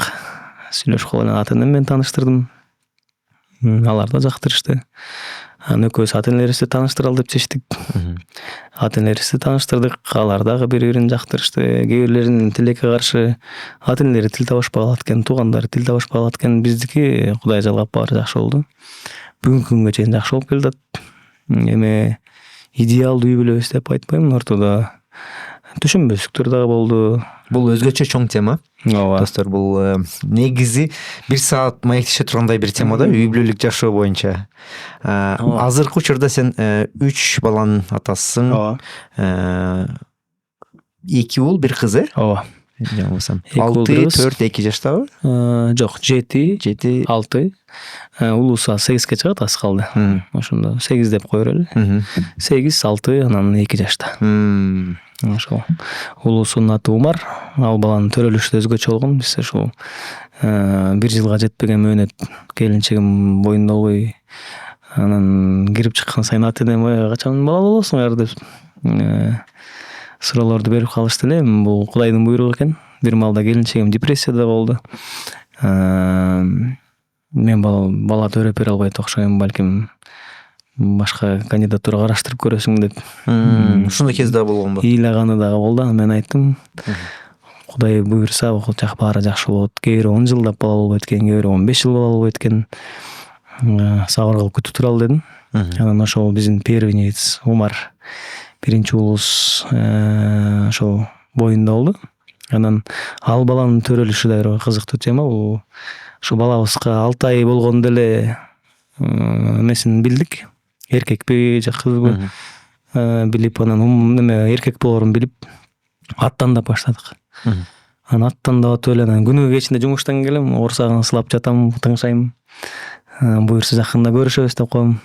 Сүйлөшүп калып анан ата энем менен тааныштырдым. Алар да жактырышты. Анан экөөбүз ата энелерибизди тааныштыралы деп чечтик. Ата энелерибизди тааныштырдык, алар дагы бири-бирин жактырышты. Кээ бирлеринин тилекке каршы ата энелери тил табышпай калат экен, туугандары тил табышпай калат экен. Биздики Кудай жалгап баары жакшы болду. Бүгүнкү күнгө чейин жакшы болуп келатат. Эми идеалдуу үй бүлөбүз деп айтпайм, ортодо түшүнбөстүктөр дагы болду. Бул өзгөчө чоң тема. Ооба. Достор, бул негизи 1 саат маектеше тургандай бир тема да, үй бүлөлүк жашоо боюнча. Азыркы учурда сен 3 баланын атасысың. Ооба. 2 уул, 1 кыз, Ооба. 6, 4, 2 жаштабы? Жок, 7, 6. Улуусу 8ке чыгат, аз калды. Ошондо 8 деп кое берели. 8, 6, анан 2 жашта. Ошол. Улуусунун аты Умар. Ал баланын төрөлүшү да өзгөчө болгон. Биз ушул 1 жылга жетпеген мөөнөт келинчегим боюнда болбой, анан кирип чыккан сайын ата энем качан бала болосуңар деп суроолорду берип калышты эле. Бул Кудайдын буйругу экен. Бир маалда келинчегим депрессияда болду. Мен бала төрөп бере албайт окшойм, балким башка кандидатура караштырып көрөсүң деп. Ушундай кез да болгонбу? Ыйлаганы дагы болду. Мен айттым, Кудай буйрса, баары жакшы болот. Кээ бири 10 жылдап бала болбойт экен, кээ бири 15 жыл бала болбойт экен. Сабыр кылып күтүп туралы дедим. Анан ошол биздин первенец Умар, биринчи уулубуз ошол боюнда болду. Анан ал баланын төрөлүшү да бир кызыктуу тема. Бул ушу балабызга 6 ай болгондо эле эмесин билдик. Эркекпи же кызбы билип, анан эме эркек болорун билип аттандап баштадык. Анан аттандап атып эле анан күнүгө кечинде жумуштан келем, оорсагын сылап жатам, тыңшайм. Буйрса жакында көрүшөбүз деп коем.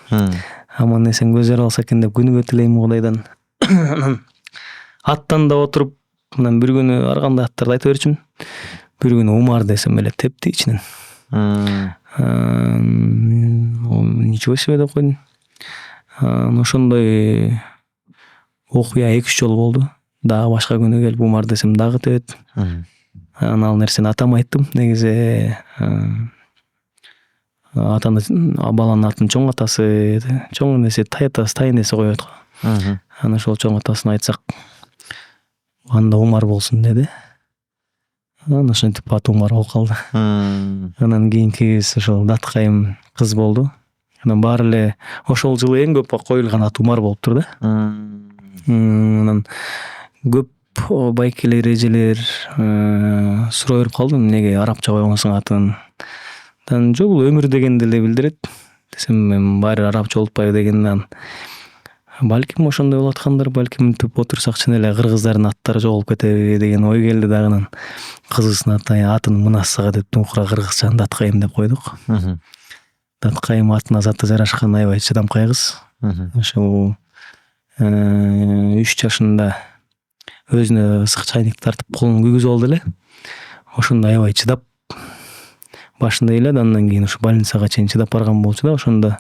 Аман эсен көз жаралса экен деп күнүгө тилейм Кудайдан. Анан аттандап отуруп, анан бир күнү ар кандай аттарды айта берчүмүн. Бир күнү Умар десем эле тепти ичинен. Ничего себе деп койдум. Ошондой окуя 2-3 жолу болду. Дагы башка күнү келип Умар десем дагы тебет. Анан ал нерсени атама айттым. Негизи баланын атын чоң атасы, чоң энеси тай атасы, тай энеси коет го. Анан ошол чоң атасын айтсак, анда Умар болсун деди. Анан ошентип аты Умар болуп калды. Анан кийинки ошол даткайым кыз болду. Анан баары эле ошол жылы эң көп коюлган аты Умар болуптур да. Анан көп байкелер, эжелер суроо берип калды, эмнеге арабча койгонсуң атын? Жок, бул өмүр дегенди эле билдирет. Десем, мен баары арабча болуп атпайбы дегенден Балким ошондой болуп аткандыр, балким түп отурсак чын эле кыргыздардын аттары жоголуп кетеби деген ой келди дагы. Кызыбыздын атын Мунасага деп туңкура кыргызчаны Даткайым деп койдук. Даткайым атына заты жарашкан аябай чыдамкай кыз. Ошол 3 жашында өзүнө ысык чайник тартып колун күйгүзүп алды эле. Ошондо аябай чыдап башында эле, андан кийин ушу больницага чейин чыдап барган болчу да, ошондо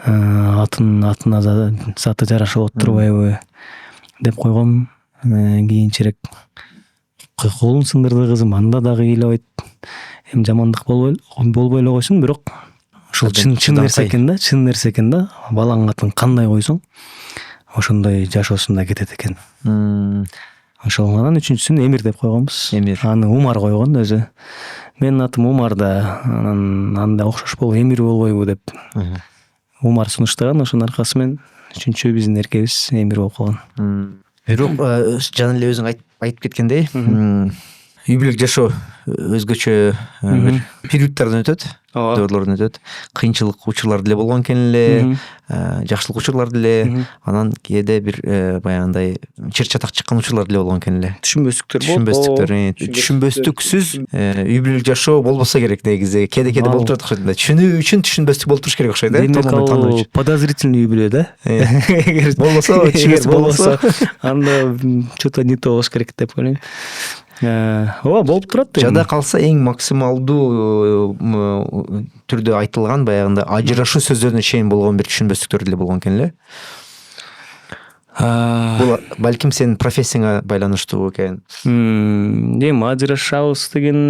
атына заты жарашып отурбайбы деп койгом. Кийинчерээк колун сындырды кызым, анда дагы ыйлабайт. Эми жамандык болбой эле койсун, бирок ушул чын нерсе экен да, чын нерсе экен да. Балаңдын атын кандай койсоң, ошондой жашоосунда кетет экен. Ошол анан үчүнчүсүн Эмир деп койгонбуз. Аны Умар койгон өзү. Менин атым Умар да, анан анда окшош болуп Эмир болбойбу деп Умар сунуштаган. Ошонун аркасы менен үчүнчү биздин эркебиз Эмир болуп калган. Бирок жана эле өзүң айтып кеткендей, үй бүлөлүк жашоо өзгөчө бир периодтардан өтөт, дөөрлөрдөн өтөт. Кыйынчылык учурлар деле болгон экен эле, жакшылык учурлар деле, анан кээде бир баягындай чыр чатак чыккан учурлар деле болгон экен эле. Түшүнбөстүксүз үй бүлөлүк жашоо болбосо керек негизи. Кээде болуп турат окшойт да. Түшүнүү үчүн түшүнбөстүк болуп туруш керек окшойт да. Демек ал подозрительный үй бүлө да. Болбосо, түшүнбөстүк болбосо, анда что-то не то болуш керек деп ойлойм. Ооба болуп турат. Жада калса эң максималдуу түрдө айтылган баягында ажырашуу сөздөрүнө чейин болгон бир түшүнбөстүктөр деле болгон экен эле. Бул балким сенин профессияңа байланыштуу экен. Эми ажырашабыз деген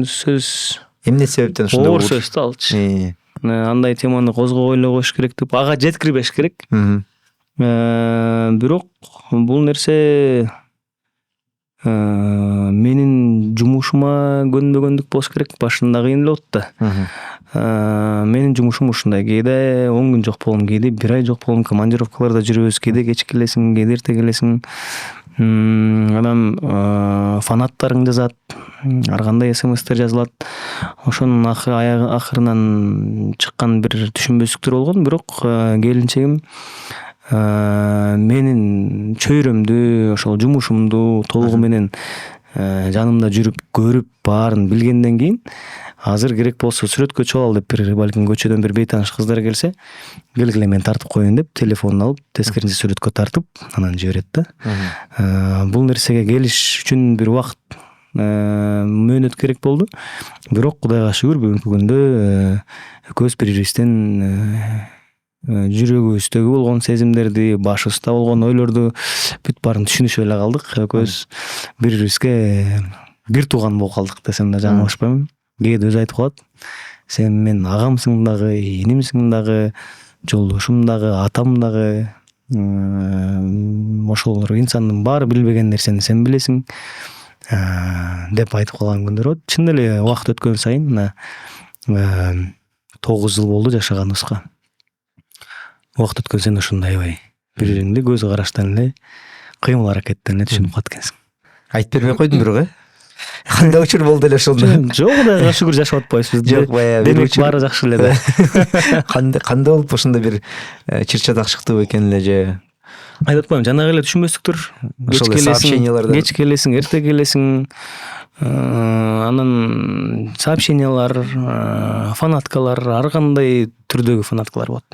сөз эмне себептен ошондой болуп? Оор сөз да алчы. Андай теманы козгобой эле коюш керек деп, ага жеткирбеш керек. Бирок бул нерсе менин жумушума көнбөгөндүк болуш керек. Башында кыйын эле болуп да. Менин жумушум ушундай. Кээде 10 күн жок болом, кээде 1 ай жок болом, командировкаларда жүрөбүз, кээде кеч келесиң, кээде эрте келесиң. Анан фанаттарың жазат, ар кандай смстер жазылат. Ошонун акырынан чыккан бир түшүнбөстүктөр болгон. Бирок келинчегим менин чөйрөмдү, ошол жумушумду толугу менен жанымда жүрүп көрүп баарын билгенден кийин, азыр керек болсо сүрөткө чыгып ал деп бир балким көчөдөн бир бейтааныш кыздар келсе, келгиле мен тартып коеюн деп телефонун алып тескерисинче сүрөткө тартып анан жиберет да. Бул нерсеге келиш үчүн бир убакыт мөөнөт керек болду. Бирок Кудайга шүгүр бүгүнкү күндө экөөбүз бири-бирибизден жүрөгүбүздөгү болгон сезимдерди, башыбызда болгон ойлорду бүт баарын түшүнүшүп эле калдык. Экөөбүз бири-бирибизге бир тууган болуп калдык десем да жаңылышпайм. Кээде өзү айтып калат: сен менин агамсың дагы, инимсиң дагы, жолдошум дагы, атам дагы. Ошолор инсандын баары билбеген нерсени сен билесиң деп айтып калган күндөр болот. Чын эле убакыт өткөн сайын 9 жыл болду жашаганыбызга. Убакыт өткөн сайын ушундай аябай бири-бириңди көз караштан эле, кыймыл аракеттен эле түшүнүп калат экенсиң. Айтып бербей койдуң бирок, кандай учур болду эле ошондо? Жок, Кудайга шүгүр жашап атпайбыз. Жок, баягы демек баары жакшы эле да. Кандай болуп ошондо бир чыр чатак чыктыбы экен эле же? Айтып атпаймынбы, жанагы эле түшүнбөстүктөр. Кеч келесиң, эрте келесиң. Анан сообщениялар, фанаткалар, ар кандай түрдөгү фанаткалар болот.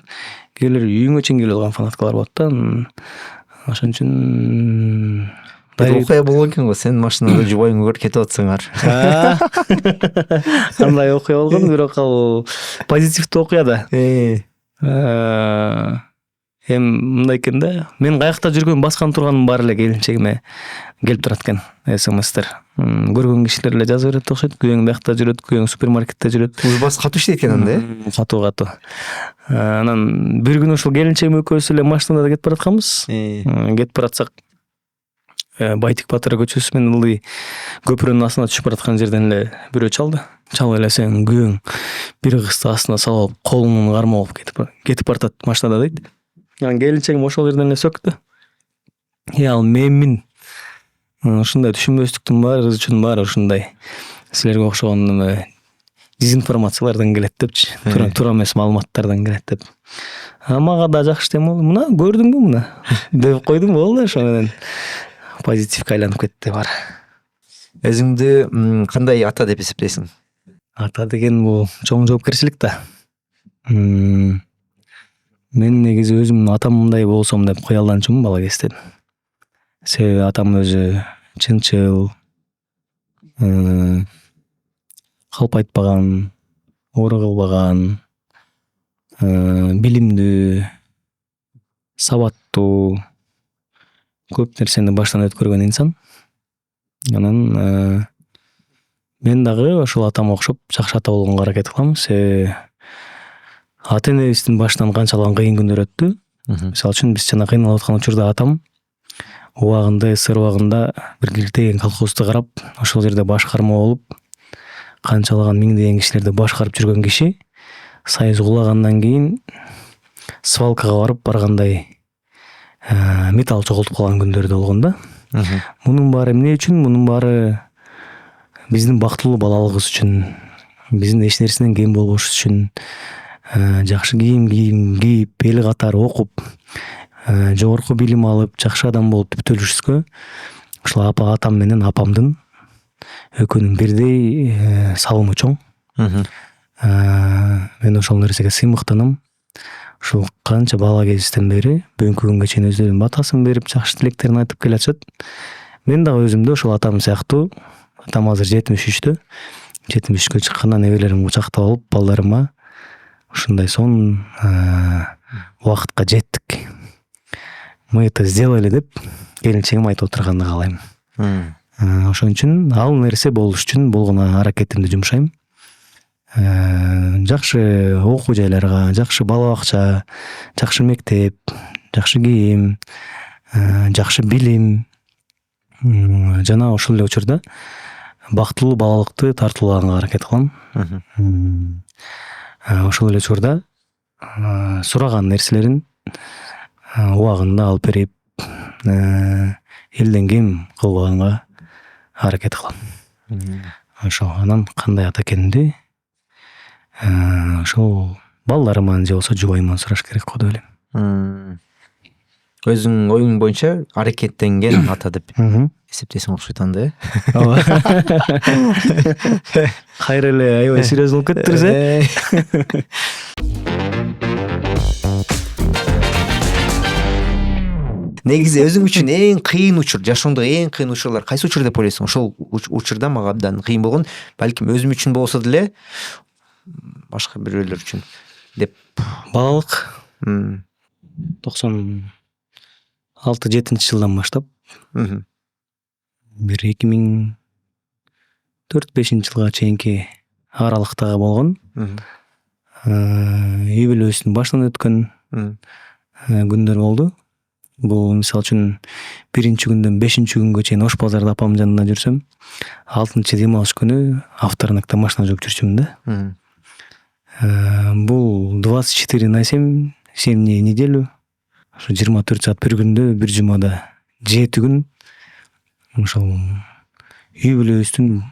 Кээделер үйүңө чейин келип алган фанаткалар болот да. Ошон үчүн окуя болгон экен го, сен машинада жубайыңды көрүп кетип атсыңар. Андай окуя болгон, бирок ал позитивдүү окуя да. Эми мындай экен да, мен каякта жүргөн баскан турганым баары эле келинчегиме келип турат экен смстер. Көргөн кишилер эле жазып берет окшойт. Күйөөң биякта жүрөт, күйөөң супермаркетте жүрөт. Узбас катуу иштейт экен анда, катуу. Анан бир күнү ушул келинчегим экөөбүз эле машинада кетип баратканбыз. Кетип баратсак, Байтик Батыр көчөсү менен ылдый көпүрөнүн астына түшүп бараткан жерден эле бирөө чалды. Чалып эле сен күйөөң бир кызды астына салып алып, колуңун кармап алып кетип баратат машинада дейт. Анан келинчегим ошол жерден эле сөктү. Ал менмин. Ушундай түшүнбөстүктүн баары үчүн баары ушундай. Силерге окшогон дезинформациялардан келет депчи, туура эмес маалыматтардан келет деп. Мага да жакшы тема болду. Мына көрдүңбү мына деп койдум, болду, ошо менен позитивге айланып кетти баары. Өзүңдү кандай ата деп эсептейсиң? Ата деген бул чоң жоопкерчилик да. Мен негизи өзүмдүн атамдай болсом деп кыялданчумун бала кезден. Себеби атам өзү чынчыл, калп айтпаган, оору кылбаган, билимдүү, сабаттуу, көп нерсени баштан өткөргөн инсан. Анан мен дагы ошол атама окшоп жакшы ата болгонго аракет кылам. Себеби ата энебиздин башынан канчалык кыйын күндөр өттү. Мисалы үчүн биз жана кыйналып аткан учурда атам убагында СССР убагында бир Киртеген колхозду карап, ошол жерде башкарма болуп, канчалаган миңдеген кишилерди башкарып жүргөн киши Союз кулагандан кийин свалкага барып баргандай металл чогултуп калган күндөрдү болгон да. Мунун баары эмне үчүн? Мунун баары биздин бактылуу балалыгыбыз үчүн, биздин эч нерседен кем болбош үчүн, жакшы кийим кийип, эл катары окуп, жогорку билим алып, жакшы адам болуп түптөлүшүбүзгө ушул атам менен апамдын экөөнүн бирдей салымы чоң. Мен ошол нерсеге сыймыктанам. Ушул канча бала кезден бери бүгүнкү күнгө чейин өздөрүнүн батасын берип, жакшы тилектерин айтып келатышат. Мен дагы өзүмдү ошол атам сыяктуу, атам азыр 73-тө. 73-кө чыккандан неберелеримди кучактап алып, балдарыма ушундай сонун убакытка жеттик. Мы это сделали деп келинчегим айтып отурганды каалайм. Ошон үчүн ал нерсе болуш үчүн болгоно аракетимди жумшайм. Жакшы окуу жайларга, жакшы бала бакча, жакшы мектеп, жакшы кийим, жакшы билим жана ошол эле учурда бактылуу балалыкты тартуулаганга аракет кылам. Ошол эле учурда сураган нерселерин убагында алып берип, элден кем кылбаганга аракет кылам. Ошо анан кандай ата экенимди ошол балдарыман же болбосо жубайыман сураш керек го деп ойлойм. Өзүңүн оюң боюнча аракеттенген ата деп эсептейсиң окшойт анда, ооба. Кайра эле аябай серьез болуп кеттиңиз, Негизи өзүң үчүн эң кыйын учур, жашооңдогу эң кыйын учурлар кайсы учур деп ойлойсуң? Ошол учурда мага абдан кыйын болгон, балким өзүм үчүн болсо деле башка бирөөлөр үчүн деп. Балалык 96-7 жылдан баштап бир 2004-5 жылга чейинки аралыктагы болгон. Үй бүлөбүздүн башынан өткөн күндөр болду. Бул мисалы үчүн 1-күндөн 5-күнгө чейин Ош базарда апамдын жанында жүрсөм, 6-дем алыш күнү авторыныкта машина жууп жүрчүмүн да. Бул 24/7, 7 дней в неделю, ошо 24 саат бир күндө, бир жумада 7 күн ошол үй бүлөбүздүн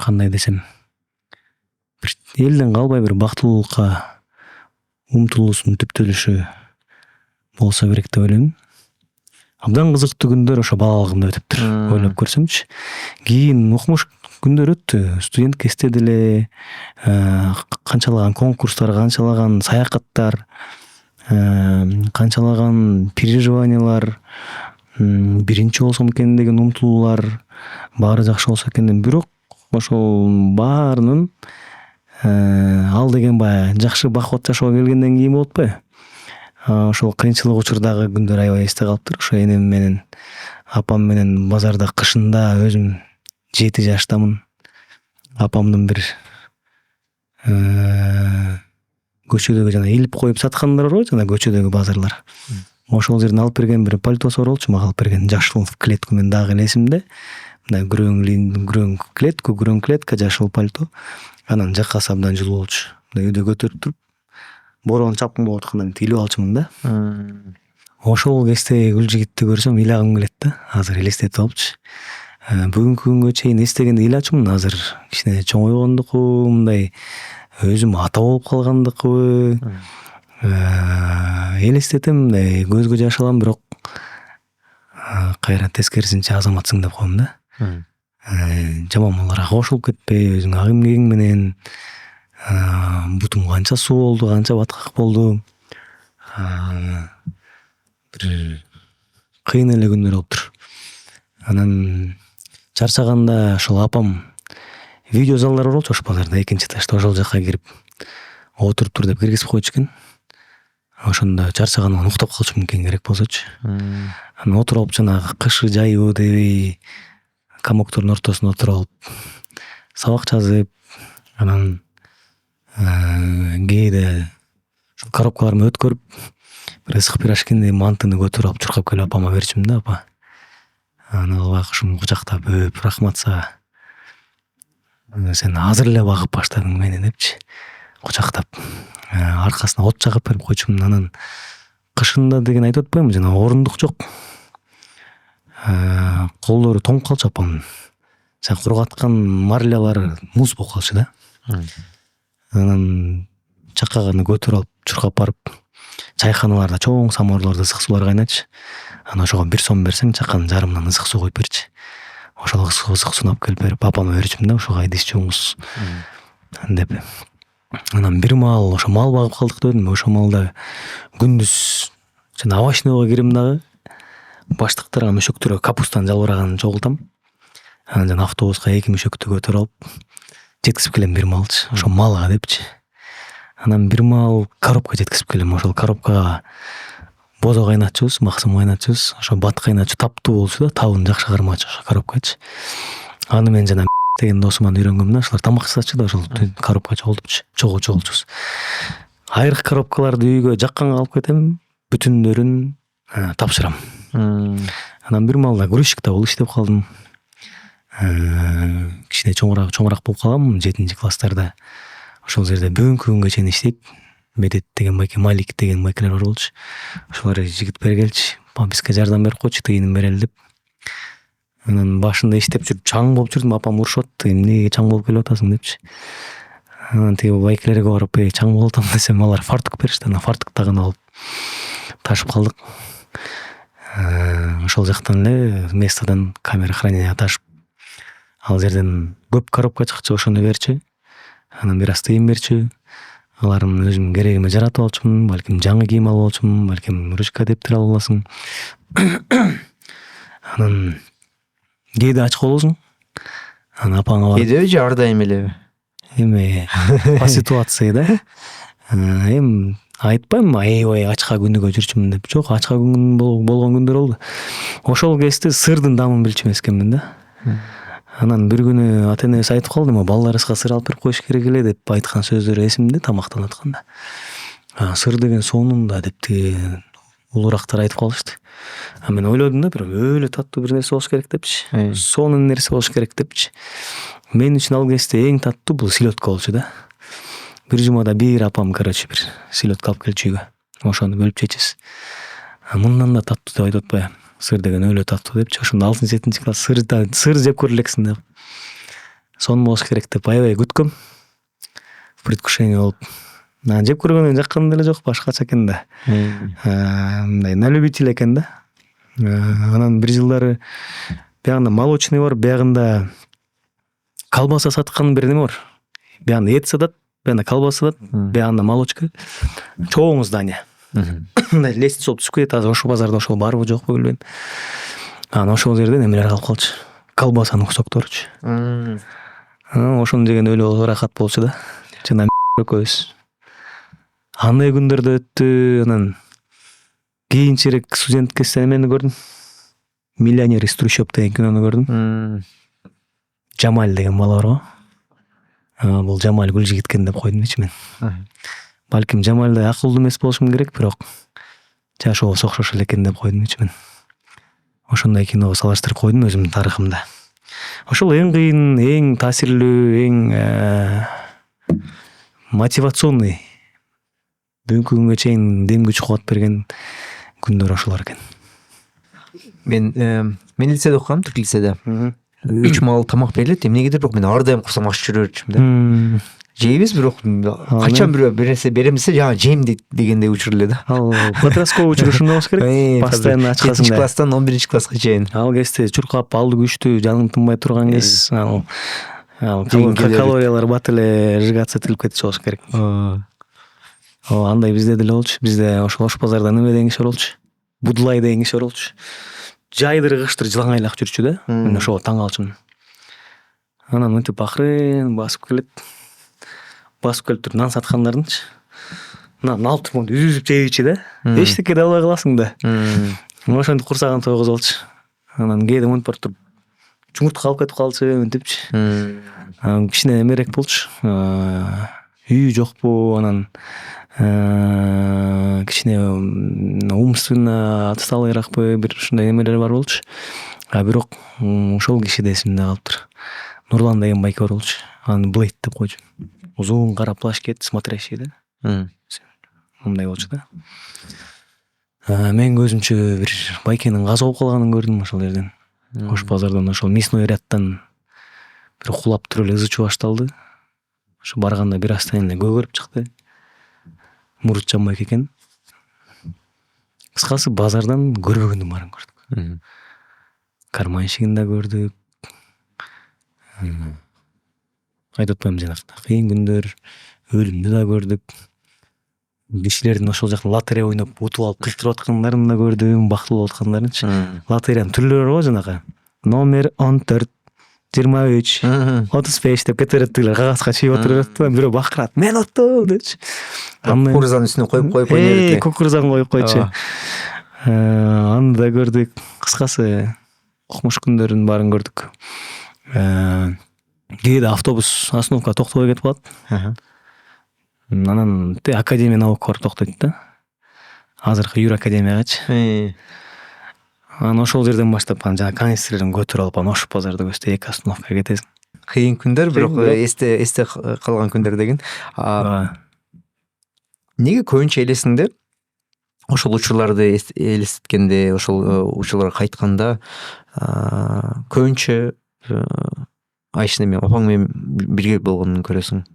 кандай десем, бир элден калбай бир бактылуулукка умтулуусунун түптөлүшү болсо керек деп ойлойм. Абдан кызыктуу күндөр ошо балалыгымда өтүптүр, ойлоп көрсөмчү. Кийин окумуш күндөр өттү. Студент кезде деле канчалаган конкурстар, канчалаган саякаттар, канчалаган переживаниялар, биринчи болсом экен деген умтулуулар, баары жакшы болсо экен деп. Бирок ошол баарынын ал деген баягы жакшы бакыт жашоого келгенден кийин болот атпайбы? Ошол кыйынчылык учурдагы күндөр аябай эсте калыптыр. Ошо энем менен апам менен базарда кышында өзүм 7 жаштамын. Апамдын бир көчөдөгү жана илип коюп саткандар бар го, жана көчөдөгү базарлар. Ошол жерден алып берген бир пальтосу бар болчу, мага алып берген жашыл клетка мен дагы эле эсимде. Мындай күрөң клетка, жашыл пальто. Анан жакасы абдан жылуу болчу. Үйдө көтөрүп туруп борон чапкын болуп атканда илип алчумун да. Ошол кезде гүл жигитти көрсөм ыйлагым келет да. Азыр элестетип алыпчы. бүгүнкү күнгө чейин эстегенде ыйлачумун, азыр кичине чоңойгондуку, мындай өзүм ата болуп калгандыкыбы элестетем, мындай көзгө жаш алам, бирок кайра тескерисинче азаматсың деп коем да. Жаман маларга кошулуп кетпей, өзүңүн агым кегиң менен бутум канча суу болду, канча баткак болду. Бир кыйын эле күндөр болуптур. Анан чарчаганда ошол апам видео залдар бар болчу ош базарда, экинчи этажда, ошол жака кирип отуруп тур деп киргизип койчу экен. Ошондо чарчаганыман уктап калчу мүмкүн, керек болсочу. Анан отуруп алып жанагы кышы жайыбы дебей комоктордун ортосуна отуруп алып сабак жазып, анан кээде ошол коробкаларымды өткөрүп, бир ысык пирожкини, мантыны көтөрүп алып чуркап келип апама берчүмүн да. Апа, аны албакшым кучактап, өп, рахмат сага. Сен азыр эле багып баштадың мени депчи, кучактап, аркасына от жагып берип койчумун. Анан кышында деген айтып атпаймынбы, жана орундук жок. Колдору тоңуп калчу апамдын. Кургаткан марлялары муз болуп калчу да. Анан чакаганы көтөрүп алып чуркап барып, чайканаларда чоң самоварларда ысык суулар кайнатчы. Анан ошого 1 сом берсең, чаканын жарымынан ысык суу куюп берчи. Ошол ысык сууну алып келип берип, апама берчүмүн да, ушуга идиш жууңуз деп. Анан бир маал ошо мал багып калдык дедим. Ошол маалда күндүз жана овощнойго кирем дагы, баштыктарга, мөшөктөргө капустанын жалбыраганын чогултам. Анан жана автобуска 2 мөшөктү көтөрүп алып жеткизип келем бир маалчы, ошо малга депчи. Анан бир маал коробка жеткизип келем. Ошол коробкага бозо кайнатчубуз, максым кайнатчубуз, ошо бат кайнатчу таптуу болчу да, табын жакшы кармачу ошо коробкачы. Аны мен жана деген досуман үйрөнгөм да, ошолор тамак жасачу да, ошол коробка чогулчубуз. Айрык коробкаларды үйгө жакканга алып кетем, бүтүндөрүн тапшырам. Анан бир маалда грузчикте болуп иштеп калдым. Кичине чоңураак болуп калгам, 7-класстарда. Ошол жерде бүгүнкү күнгө чейин иштейт. Медет деген байке, Малик деген байкелер бар болчу. Ошолор жигит бергелчи, бизге жардам берип койчу, тыйынын берели деп. Анан башында иштеп жүрүп чаң болуп жүрдүм, апам урушуп атты, эмнеге чаң болуп келип атасың депчи. Анан тиги байкелерге барып, чаң болуп атам десем, алар фартук беришти. Анан фартук тагынып алып ташып калдык. Ошол жактан эле местодон камера хранения ташып, ал жерден көп коробка чыкчу, ошону берчү. Анан бир аз тыйын берчү. Аларын өзүм керегиме жаратып алчумун, балким жаңы кийим алып алчумун, балким ручка дептер алып аласың. Анан кээде ач каласың. Анан апаңа барып, кээде же ар дайым элеби? Эми по ситуации да. Эми айтпайм, аябай ачка күнүгө жүрчүмүн деп. Жок, ачка күн болгон күндөр болду. Ошол кезде сырдын дамын билчү эмес экенмин да. Анан бир күнү ата энебиз айтып калды, балдарыбызга сыр алып берип коюш керек эле деп айткан сөздөрү эсимде, тамактанып атканда. Сыр деген сонун да деп улуурактар айтып калышты. Мен ойлодум да, бир өлө таттуу бир нерсе болуш керек депчи. Сонун нерсе болуш керек депчи. Мен үчүн ал кезде эң таттуу бул селедка болчу да. Бир жумада бир апам, бир селедка алып келчү үйгө. Ошону бөлүп жейчүбүз. Мындан да таттуу деп айтып атпайбы? Сыр деген өлө таттуу депчи. Ошондо 6-7 класс сыр жеп көрө элексиң деп. Сонун болуш керек деп аябай күткөм. Предвкушение болуп. Жеп көргөнү жаккан деле жок, башкача экен да. Мындай на любитель экен да. Анан бир жылдары биягында молочный бар, биягында колбаса саткан бир неме бар. Биягында эт сатат, биягында колбаса сатат, биягында молочка. Чоң здание. Мындай лестница болуп түшүп кетет, азыр ошол базарда ошол барбы жокпу билбейм. Анан ошол жерде немелер калып калчу. Колбасанын кусокторучу. Ошону жеген өлө рахат болчу да. Жана экөөбүз. Андай күндөрдө өттү. Анан кийинчерээк студент кезде эмени көрдүм. Миллионер из трущоб деген кинону көрдүм. Жамаль деген бала бар го. Бул Жамаль Гүлжигиткен деп койдумчу мен. Балким Жамальдай акылдуу эмес болушум керек, бирок жашообуз окшош экен деп койдумчу мен. Ошондой киного салыштырып койдум өзүмдүн тарыхымда. Ошол эң кыйын, эң таасирлүү, эң мотивационный, бүгүнкү күнгө чейин дем күч кубат берген күндөр ошолор экен. Мен лицеде окугам, Түрк лицеде. үч маал тамак берилет, эмнегедир бирок мен ар дайым курсам аш жүрө берчүмүн да. Жейбиз, бирок качан бирөө берсе беремиз жаңы жейм дегендей учур эле да. Ал подростковый учур ушундай болуш керек. Постоянно ачкасың. 7 класстан 11 класска чейин. Ал кезде чуркап, балды күчтүү, жаның тынбай турган кез. Ал калориялар бат эле сжигаться этилип кетчү болуш керек. Андай бизде деле болчу. Бизде ошол Ош базарда неме деген киши болчу. Будулай деген киши болчу. Жайдыр кыштыр жылаңайлак жүрчү да. Мен ошого таң калчумун. Анан мынтип акырын басып келет. Басып келип туруп нан саткандардынчы. Нан алып туруп үзүп жейчи да. Эчтеке да албай каласың да. Ошентип курсагын тойгузуп алчу. Анан кээде мынтип барып туруп чумуртка алып кетип калчу, мынтипчи. Кичине эмерээк болчу. Үй жокпу, анан кичине умственно отсталыйракпы, бир ушундай эмелер бар болчу. Бирок ошол киши да эсимде калыптыр. Нурлан деген байке бар болчу. Аны Блейд деп койчу. Узун кара плащ-кет, смотрящий да. Мындай болчу да. Мен көзүмчө бир байкенин каза болуп калганын көрдүм ошол жерден. Ош базардан ошол мясной рядтан бир кулап туруп эле ызычуу башталды. Ошо барганда бир астан эле көгөрүп чыкты. Мурутчан байке экен. Кыскасы базардан көрбөгөндүн баарын көрдүк. Карманщигин да көрдүк. Айтып атпайм жанагы кыйын күндөр, өлүмдү да көрдүк. Кишилердин ошол жактан лотерея ойноп утуп алып кылчтырып аткандарын да көрдүм, бактылуу болуп аткандарынчы. Лотереянын түрлөрү бар жанагы. Номер 14, 23, 35 деп кетиретилер, кагазга чийип отуруп, бирөө бакырат. Мен уттум депчи. Кукурузанын үстүнө коюп ойнойт. Кукурузаны коюп койчу. Аны да көрдүк. Кыскасы окумуш күндөрүнүн баарын көрдүк. Кээде автобус остановка токтобой кетип калат. Анан академия наукалар токтойт да. Азыркы Юр академиягачы. Анан ошол жерден баштап жана канистрден көтөрүп алып, Ош базарды көздөй эки остановкага кетесиң. Кыйын күндөр, бирок эсте калган күндөр деген. Неге көбүнчө элесиңде ошол учурларды элестеткенде, ошол учурларга кайтканда көбүнчө Айшина менен апаң менен бирге болгонун көрөсүң?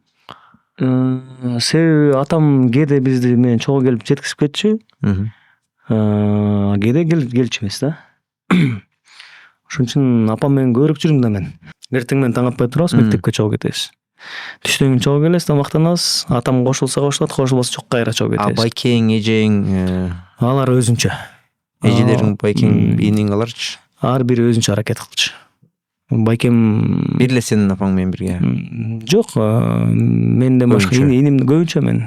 Себеби атам кээде бизди менен чогуу келип жеткизип кетчү. Кээде келчү эмес да. Ошон үчүн апам менен көрүп жүрдүм да мен. Эртең менен таң атпай турабыз, мектепке чогуу кетебиз. Түштөн кийин чогуу келебиз, тамактанабыз. Атам кошулса кошулат, кошулбаса жок, кайра чогуу кетебиз. Байкең, эжең? Алар өзүнчө. Эжелериң, байкең, ийниң аларчы? Ар бири өзүнчө аракет кылчу. Байкем бир эле сенин апаң менен бирге? Жок, менден башка иним көбүнчө мен.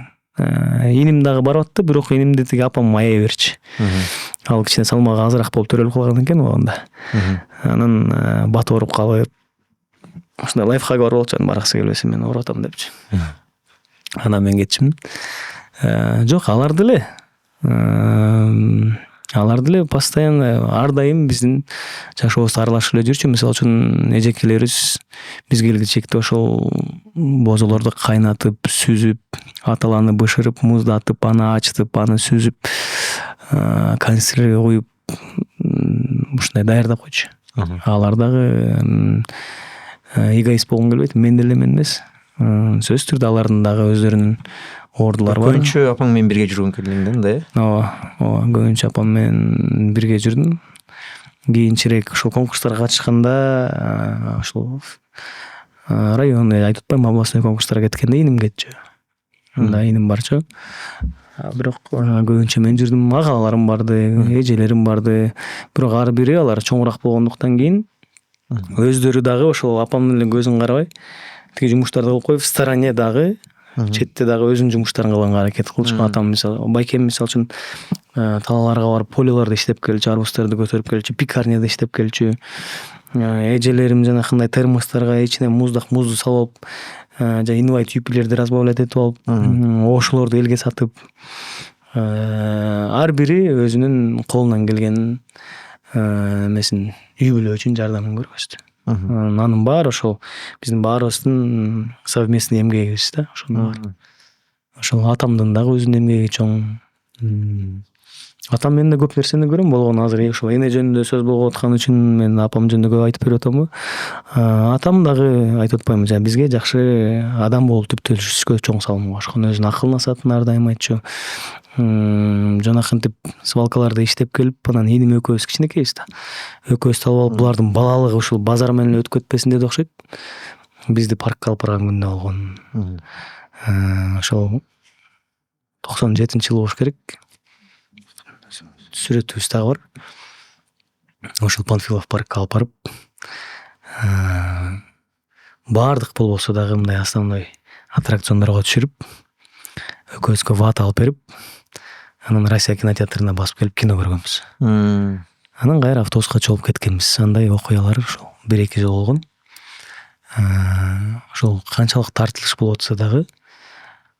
Иним дагы барып атты, бирок инимди тиги апам аяй берчи. Ал кичине салмагы азыраак болуп төрөлүп калган экен убагында. Анан бат ооруп калып, ушундай лайфхак бар болчу, бараксы келбесе мен ооруп атам депчи. Анан мен кетчимин. Жок, алар деле постоянно ар дайым биздин жашообузду аралашып эле жүрчү. Мисалы үчүн эжекелерибиз биз келгичекте ошол бозолорду кайнатып, сүзүп, аталаны бышырып, муздатып, аны ачтып, аны сүзүп, канистрге коюп, ушундай даярдап койчу. Алар дагы эгоист болгум келбейт, мен деле мен эмес. Сөзсүз түрдө алардын дагы өздөрүнүн ордулары бар. Көбүнчө апаң менен бирге жүргөн келдиң да? Ооба, көбүнчө апам менен бирге жүрдүм. Кийинчерээк ошол конкурстарга катышканда, ошол район, айтып атпайм, областной конкурстарга кеткенде иним кетчү. Анда иним барчу. Бирок көбүнчө мен жүрдүм, агаларым барды, эжелерим барды. Бирок ар бири алар чоңураак болгондуктан кийин өздөрү дагы ошол апамдын эле көзүн карабай, тиги жумуштарды кылып коюп, в стороне дагы, четте дагы өзүнүн жумуштарын кылганга аракет кылчу. Атам мисалы, байкем мисалы үчүн талааларга барып полилордо иштеп келчү, арбуздарды көтөрүп келчү, пекарняда иштеп келчү. Эжелерим жана кандай термостарга ичине музду салып алып, жана инвайт юпилерди разбавлять этип алып, ошолорду элге сатып, ар бири өзүнүн колунан келген эмесин, үй бүлө үчүн жардамын көргөздү. Анын баары ошол биздин баарыбыздын совместный эмгегибиз да, ошонун баары. Ошол атамдын дагы өзүнүн эмгеги чоң. Атам менен көп нерсени көрөм болгону. Азыр ошо эне жөнүндө сөз болуп аткан үчүн мен апам жөнүндө көп айтып берип атамбы. Атам дагы айтып атпаймынбы, жана бизге жакшы адам болуп түптөлүшүшкө чоң салым кошкон. Өзүнүн акылына сатын ар дайым айтчу. Жанакынтип свалкаларда иштеп келип, анан иним экөөбүз кичинекейбиз да. Экөөбүз талап алып булардын балалыгы ушул базар менен өтүп кетпесин деди окшойт. Бизди паркка алып барган күндө болгон. Ошол 97-жылы болуш керек. Сүрөтүбүз дагы бар. Ошол Панфилов паркка алып барып, баардык болбосо дагы мындай основной аттракциондорго түшүрүп, экөөбүзгө вата алып берип, анан Россия кинотеатрына басып келип кино көргөнбүз. Анан кайра автобуска чогулуп кеткенбиз. Андай окуялар ошол 1-2 жыл болгон. Ошол канчалык тартылыш болуп атса дагы,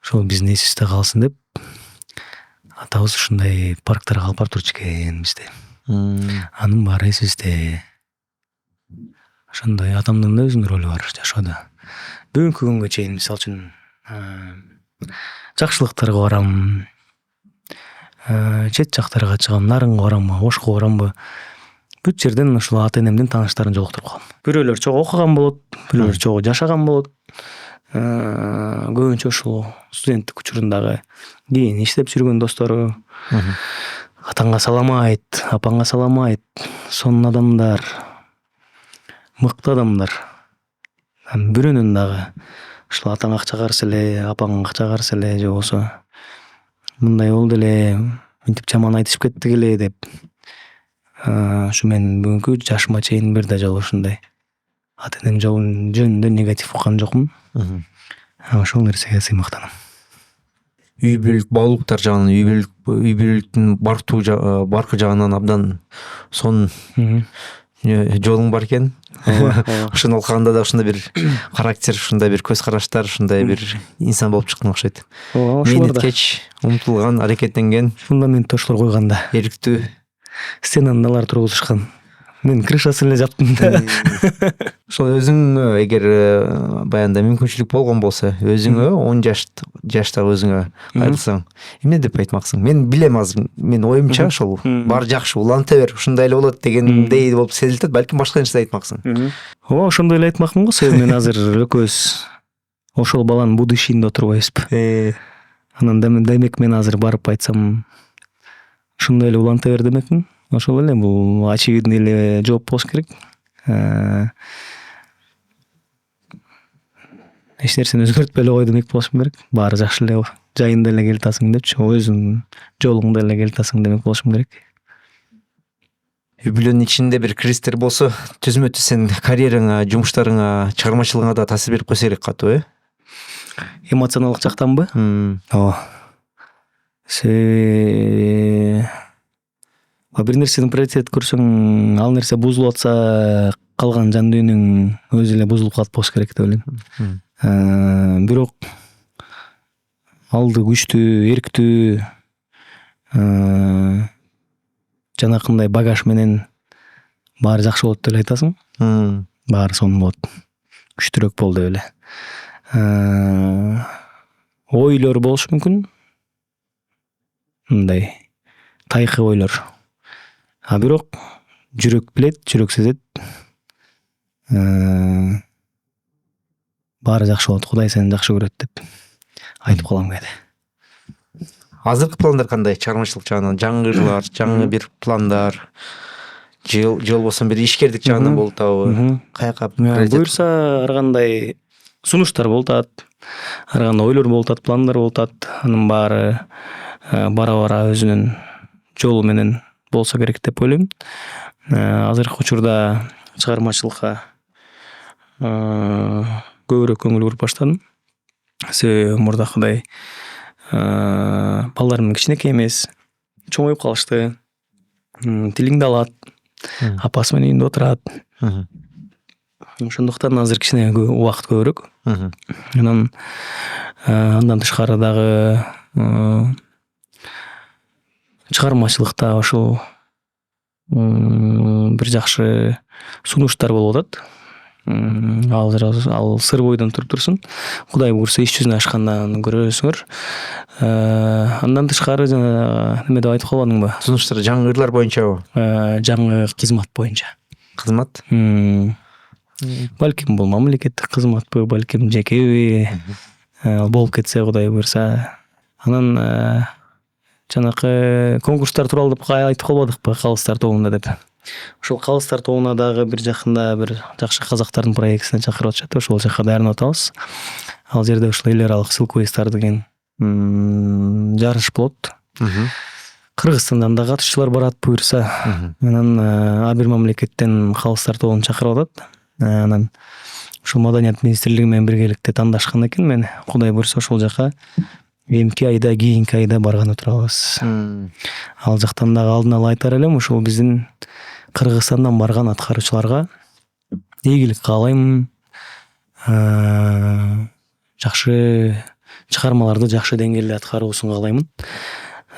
ошол биздин эсибизде калсын деп атабыз ушундай парктарга алып барып турчу экен бизди. Анын баары эсибизде. Ошондой атамдын да өзүнүн ролу бар жашоодо. Бүгүнкү күнгө чейин мисалы үчүн жакшылыктарга барам, чет жактарга чыгам, нарынга барамбы, Ошко барамбы. Бүт жерден ушул ата энемдин тааныштарын жолуктуруп калам. Бирөөлөр чогуу окуган болот, бирөөлөр чогуу жашаган болот. Көбүнчө ушул студенттик учурундагы кийин иштеп жүргөн достору. Атаңга салам айт, апаңга салам айт, сонун адамдар, мыкты адамдар. Бирөөнүн дагы ушул атаң акча карсы эле, апаң акча карсы эле, же болбосо мындай болду эле, мынтип жаман айтышып кеттик эле деп. Ушу мен бүгүнкү жашыма чейин бир да жолу ушундай ата энем жөнүндө негатив уккан жокмун. Ошол нерсеге сыймактанам. Үй бүлөлүк баалуулуктар жагынан, үй бүлөлүктүн баркы жагынан абдан сонун жолуң бар экен. Ошону окуганда да ушундай бир характер, ушундай бир көз караштар, ушундай бир инсан болуп чыккан окшойт. Мээнеткеч, умтулган, аракеттенген, фундаменттошулар койганда, эрктүү. Стенаналар тургузушкан. Мен крышасын эле жаптым да. Ошол өзүң эгер баягында мүмкүнчүлүк болгон болсо, өзүңө 10 жаштагы өзүңө кайрылсаң, эмне деп айтмаксың? Мен билем азыр, мен оюмча ошол баары жакшы, уланта бер, ушундай эле болот дегендей болуп сезилет, балким башка нерсе айтмаксың. Ооба, ошондой эле айтмакмын го, себеби мен азыр экөөбүз ошол баланын будущийинде отурбайбызбы. Анан демек мен азыр барып айтсам, ушундай эле уланта бер демекмин. Ошол эле, бул очевидный эле жооп болуш керек. Эч нерсени өзгөртпөй эле кой демек болушум керек. Баары жакшы эле, жайында эле келатасың депчи, өзүң жолуңда эле келатасың демек болушум керек. Үй бүлөнүн ичинде бир кризистер болсо, түзмө түз сенин карьераңа, жумуштарыңа, чыгармачылыгыңа да таасир берип койсо керек катуу, Эмоционалдык жактанбы? Ооба. Бир нерсени приоритет көрсөң, ал нерсе бузулуп атса, калган жан дүйнөң өзү эле бузулуп калат болуш керек деп ойлойм. Бирок алды күчтүү, эрктүү, жанакындай багаж менен баары жакшы болот деп айтасың. Баары сонун болот. Күчтүүрөөк бол деп эле. Ойлор болушу мүмкүн. Мындай тайкы ойлор. Бирок жүрөк билет, жүрөк сезет. Баары жакшы болот, Кудай сени жакшы көрөт деп айтып калам кээде. Азыркы пландар кандай? Чыгармачылык жагынан жаңы ырлар, жаңы бир пландар, же болбосо бир ишкердик жагынан болуп атабы? Каяка буюрса ар кандай сунуштар болуп атат, ар кандай ойлор болуп атат, пландар болуп атат. Анын баары бара-бара өзүнүн жолу менен болсо керек деп ойлойм. Азыркы учурда чыгармачылыкка көбүрөөк көңүл буруп баштадым. Себеби мурдакыдай балдарым кичинекей эмес, чоңоюп калышты. Тилиңди алат, апасы менен үйүндө отурат. Ошондуктан азыр кичине убакыт көбүрөөк. Андан тышкары дагы чыгармачылыкта ошол бир жакшы сунуштар болуп атат. Ал сыр бойдон туруп турсун. Кудай буйрса иш жүзүнө ашкандан көрөсүңөр. Андан тышкары жана неме деп айтып калбадыңбы? Сунуштар жаңы ырлар боюнчабы? Жаңы кызмат боюнча. Кызмат? Балким бул мамлекеттик кызматпы, балким жекеби болуп кетсе Кудай буйрса. Анан жанакы конкурстар тууралуу деп айтып калбадыкпы, калыстар тобунда деп. Ошол калыстар тобуна дагы бир жакында бир жакшы казактардын проектисине чакырып атышат. Ошол жака даярданып атабыз. Ал жерде ушул эл аралык сылквестар деген жарыш болот. Кыргызстандан да катышчылар барат буйрса. Анан ар бир мамлекеттен калыстар тобун чакырып атат. Анан ушул Маданият министрлиги менен биргеликте тандашкан экен мени. Кудай буйрса ошол жака эмки айда, кийинки айда барганы турабыз. Ал жактан дагы алдын ала айтар элем, ушул биздин Кыргызстандан барган аткаруучуларга ийгилик каалайм. Жакшы чыгармаларды жакшы деңгээлде аткаруусун каалаймын.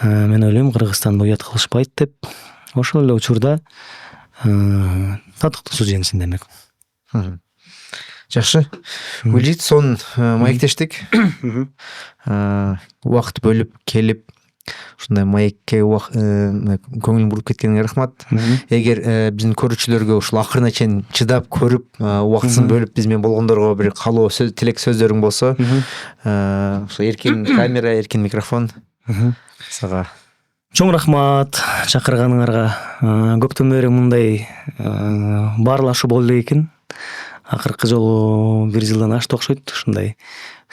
Мен ойлойм, Кыргызстанды уят кылышпайт деп. Ошол эле учурда татыктуу суженсин демек. Жакшы. Гүлжит, сон маектештик. Убакыт бөлүп келип ушундай маекке көңүл буруп кеткениңе рахмат. Эгер биздин көрүүчүлөргө ушул акырына чейин чыдап көрүп, убактысын бөлүп биз менен болгондорго бир калоо сөз, тилек сөздөрүң болсо, ошо эркин камера, эркин микрофон сага. Чоң рахмат чакырганыңарга. Көптөн бери мындай баарлашуу болду экен. Акыркы жолу 1 жылдан ашты окшойт. Ушундай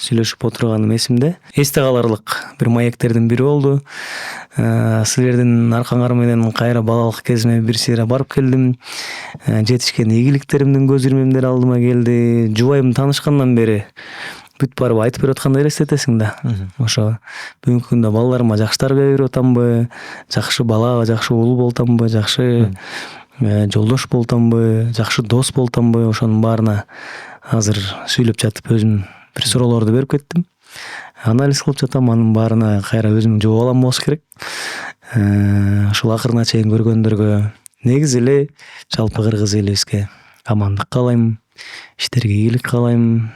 сүйлөшүп отурганым эсимде. Эсте каларлык бир маектердин бири болду. Силердин аркаңар менен кайра балалык кезиме бир сыйра барып келдим. Жетишкен ийгиликтеримдин көз ирмемдери алдыма келди. Жубайым таанышкандан бери бүт барып айтып берип аткандай элестетесиң да. Ошо бүгүнкү күндө балдарыма жакшы тарбия берип атамбы, жакшы бала, жакшы уул болтамбы, жакшы жолдош болтамбы, жакшы дос болтамбы, ошонун баарына азыр сүйлөп жатып өзүм бир суроолорду берип кеттим. Анализ кылып жатам, анын баарына кайра өзүм жооп алам болсо керек. Ушул акырына чейин көргөндөргө негизи эле жалпы кыргыз элибизге амандык каалайм, иштерге ийгилик каалайм.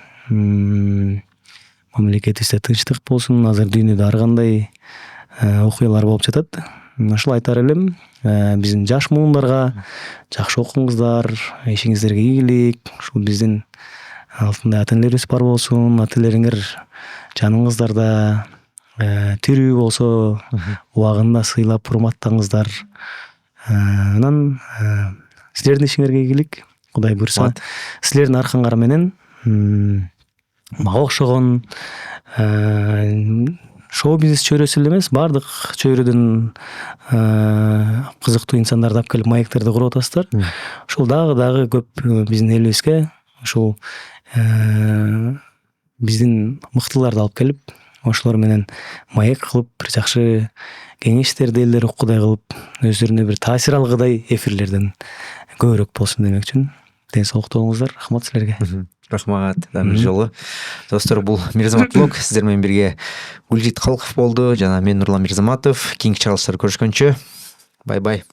Мамлекетибизде тынчтык болсун. Азыр дүйнөдө ар кандай окуялар болуп жатат. Ошол айтар элем, биздин жаш муундарга жакшы окуңуздар, ишиңиздерге ийгилик. Ушул биздин алтындай ата-энелерибиз бар болсун, ата-энелериңер жаныңыздарда тирүү болсо, убагында сыйлап урматтаңыздар. Анан силердин ишиңерге ийгилик. Кудай буйрса, силердин аркаңар менен мага окшогон шоу-бизнес чөйрөсү эле эмес, баардык чөйрөдөн кызыктуу инсандарды алып келип маектерди куруп атасыздар. Ошол дагы көп биздин элибизге ушул биздин мыктыларды алып келип, ошолор менен маек кылып, бир жакшы кеңештерди элдер уккудай кылып, өздөрүнө бир таасир алгыдай эфирлерден көбүрөөк болсун демекчимин. Ден соолукта болуңуздар. Рахмат силерге. Рахмат. Бир жолу. Достор, бул Мирзамат блог. Сиздер менен бирге Гүлжит Калков болду жана мен Нурлан Мирзаматов. Кийинки чыгарылыштарда көрүшкөнчө. Бай-бай.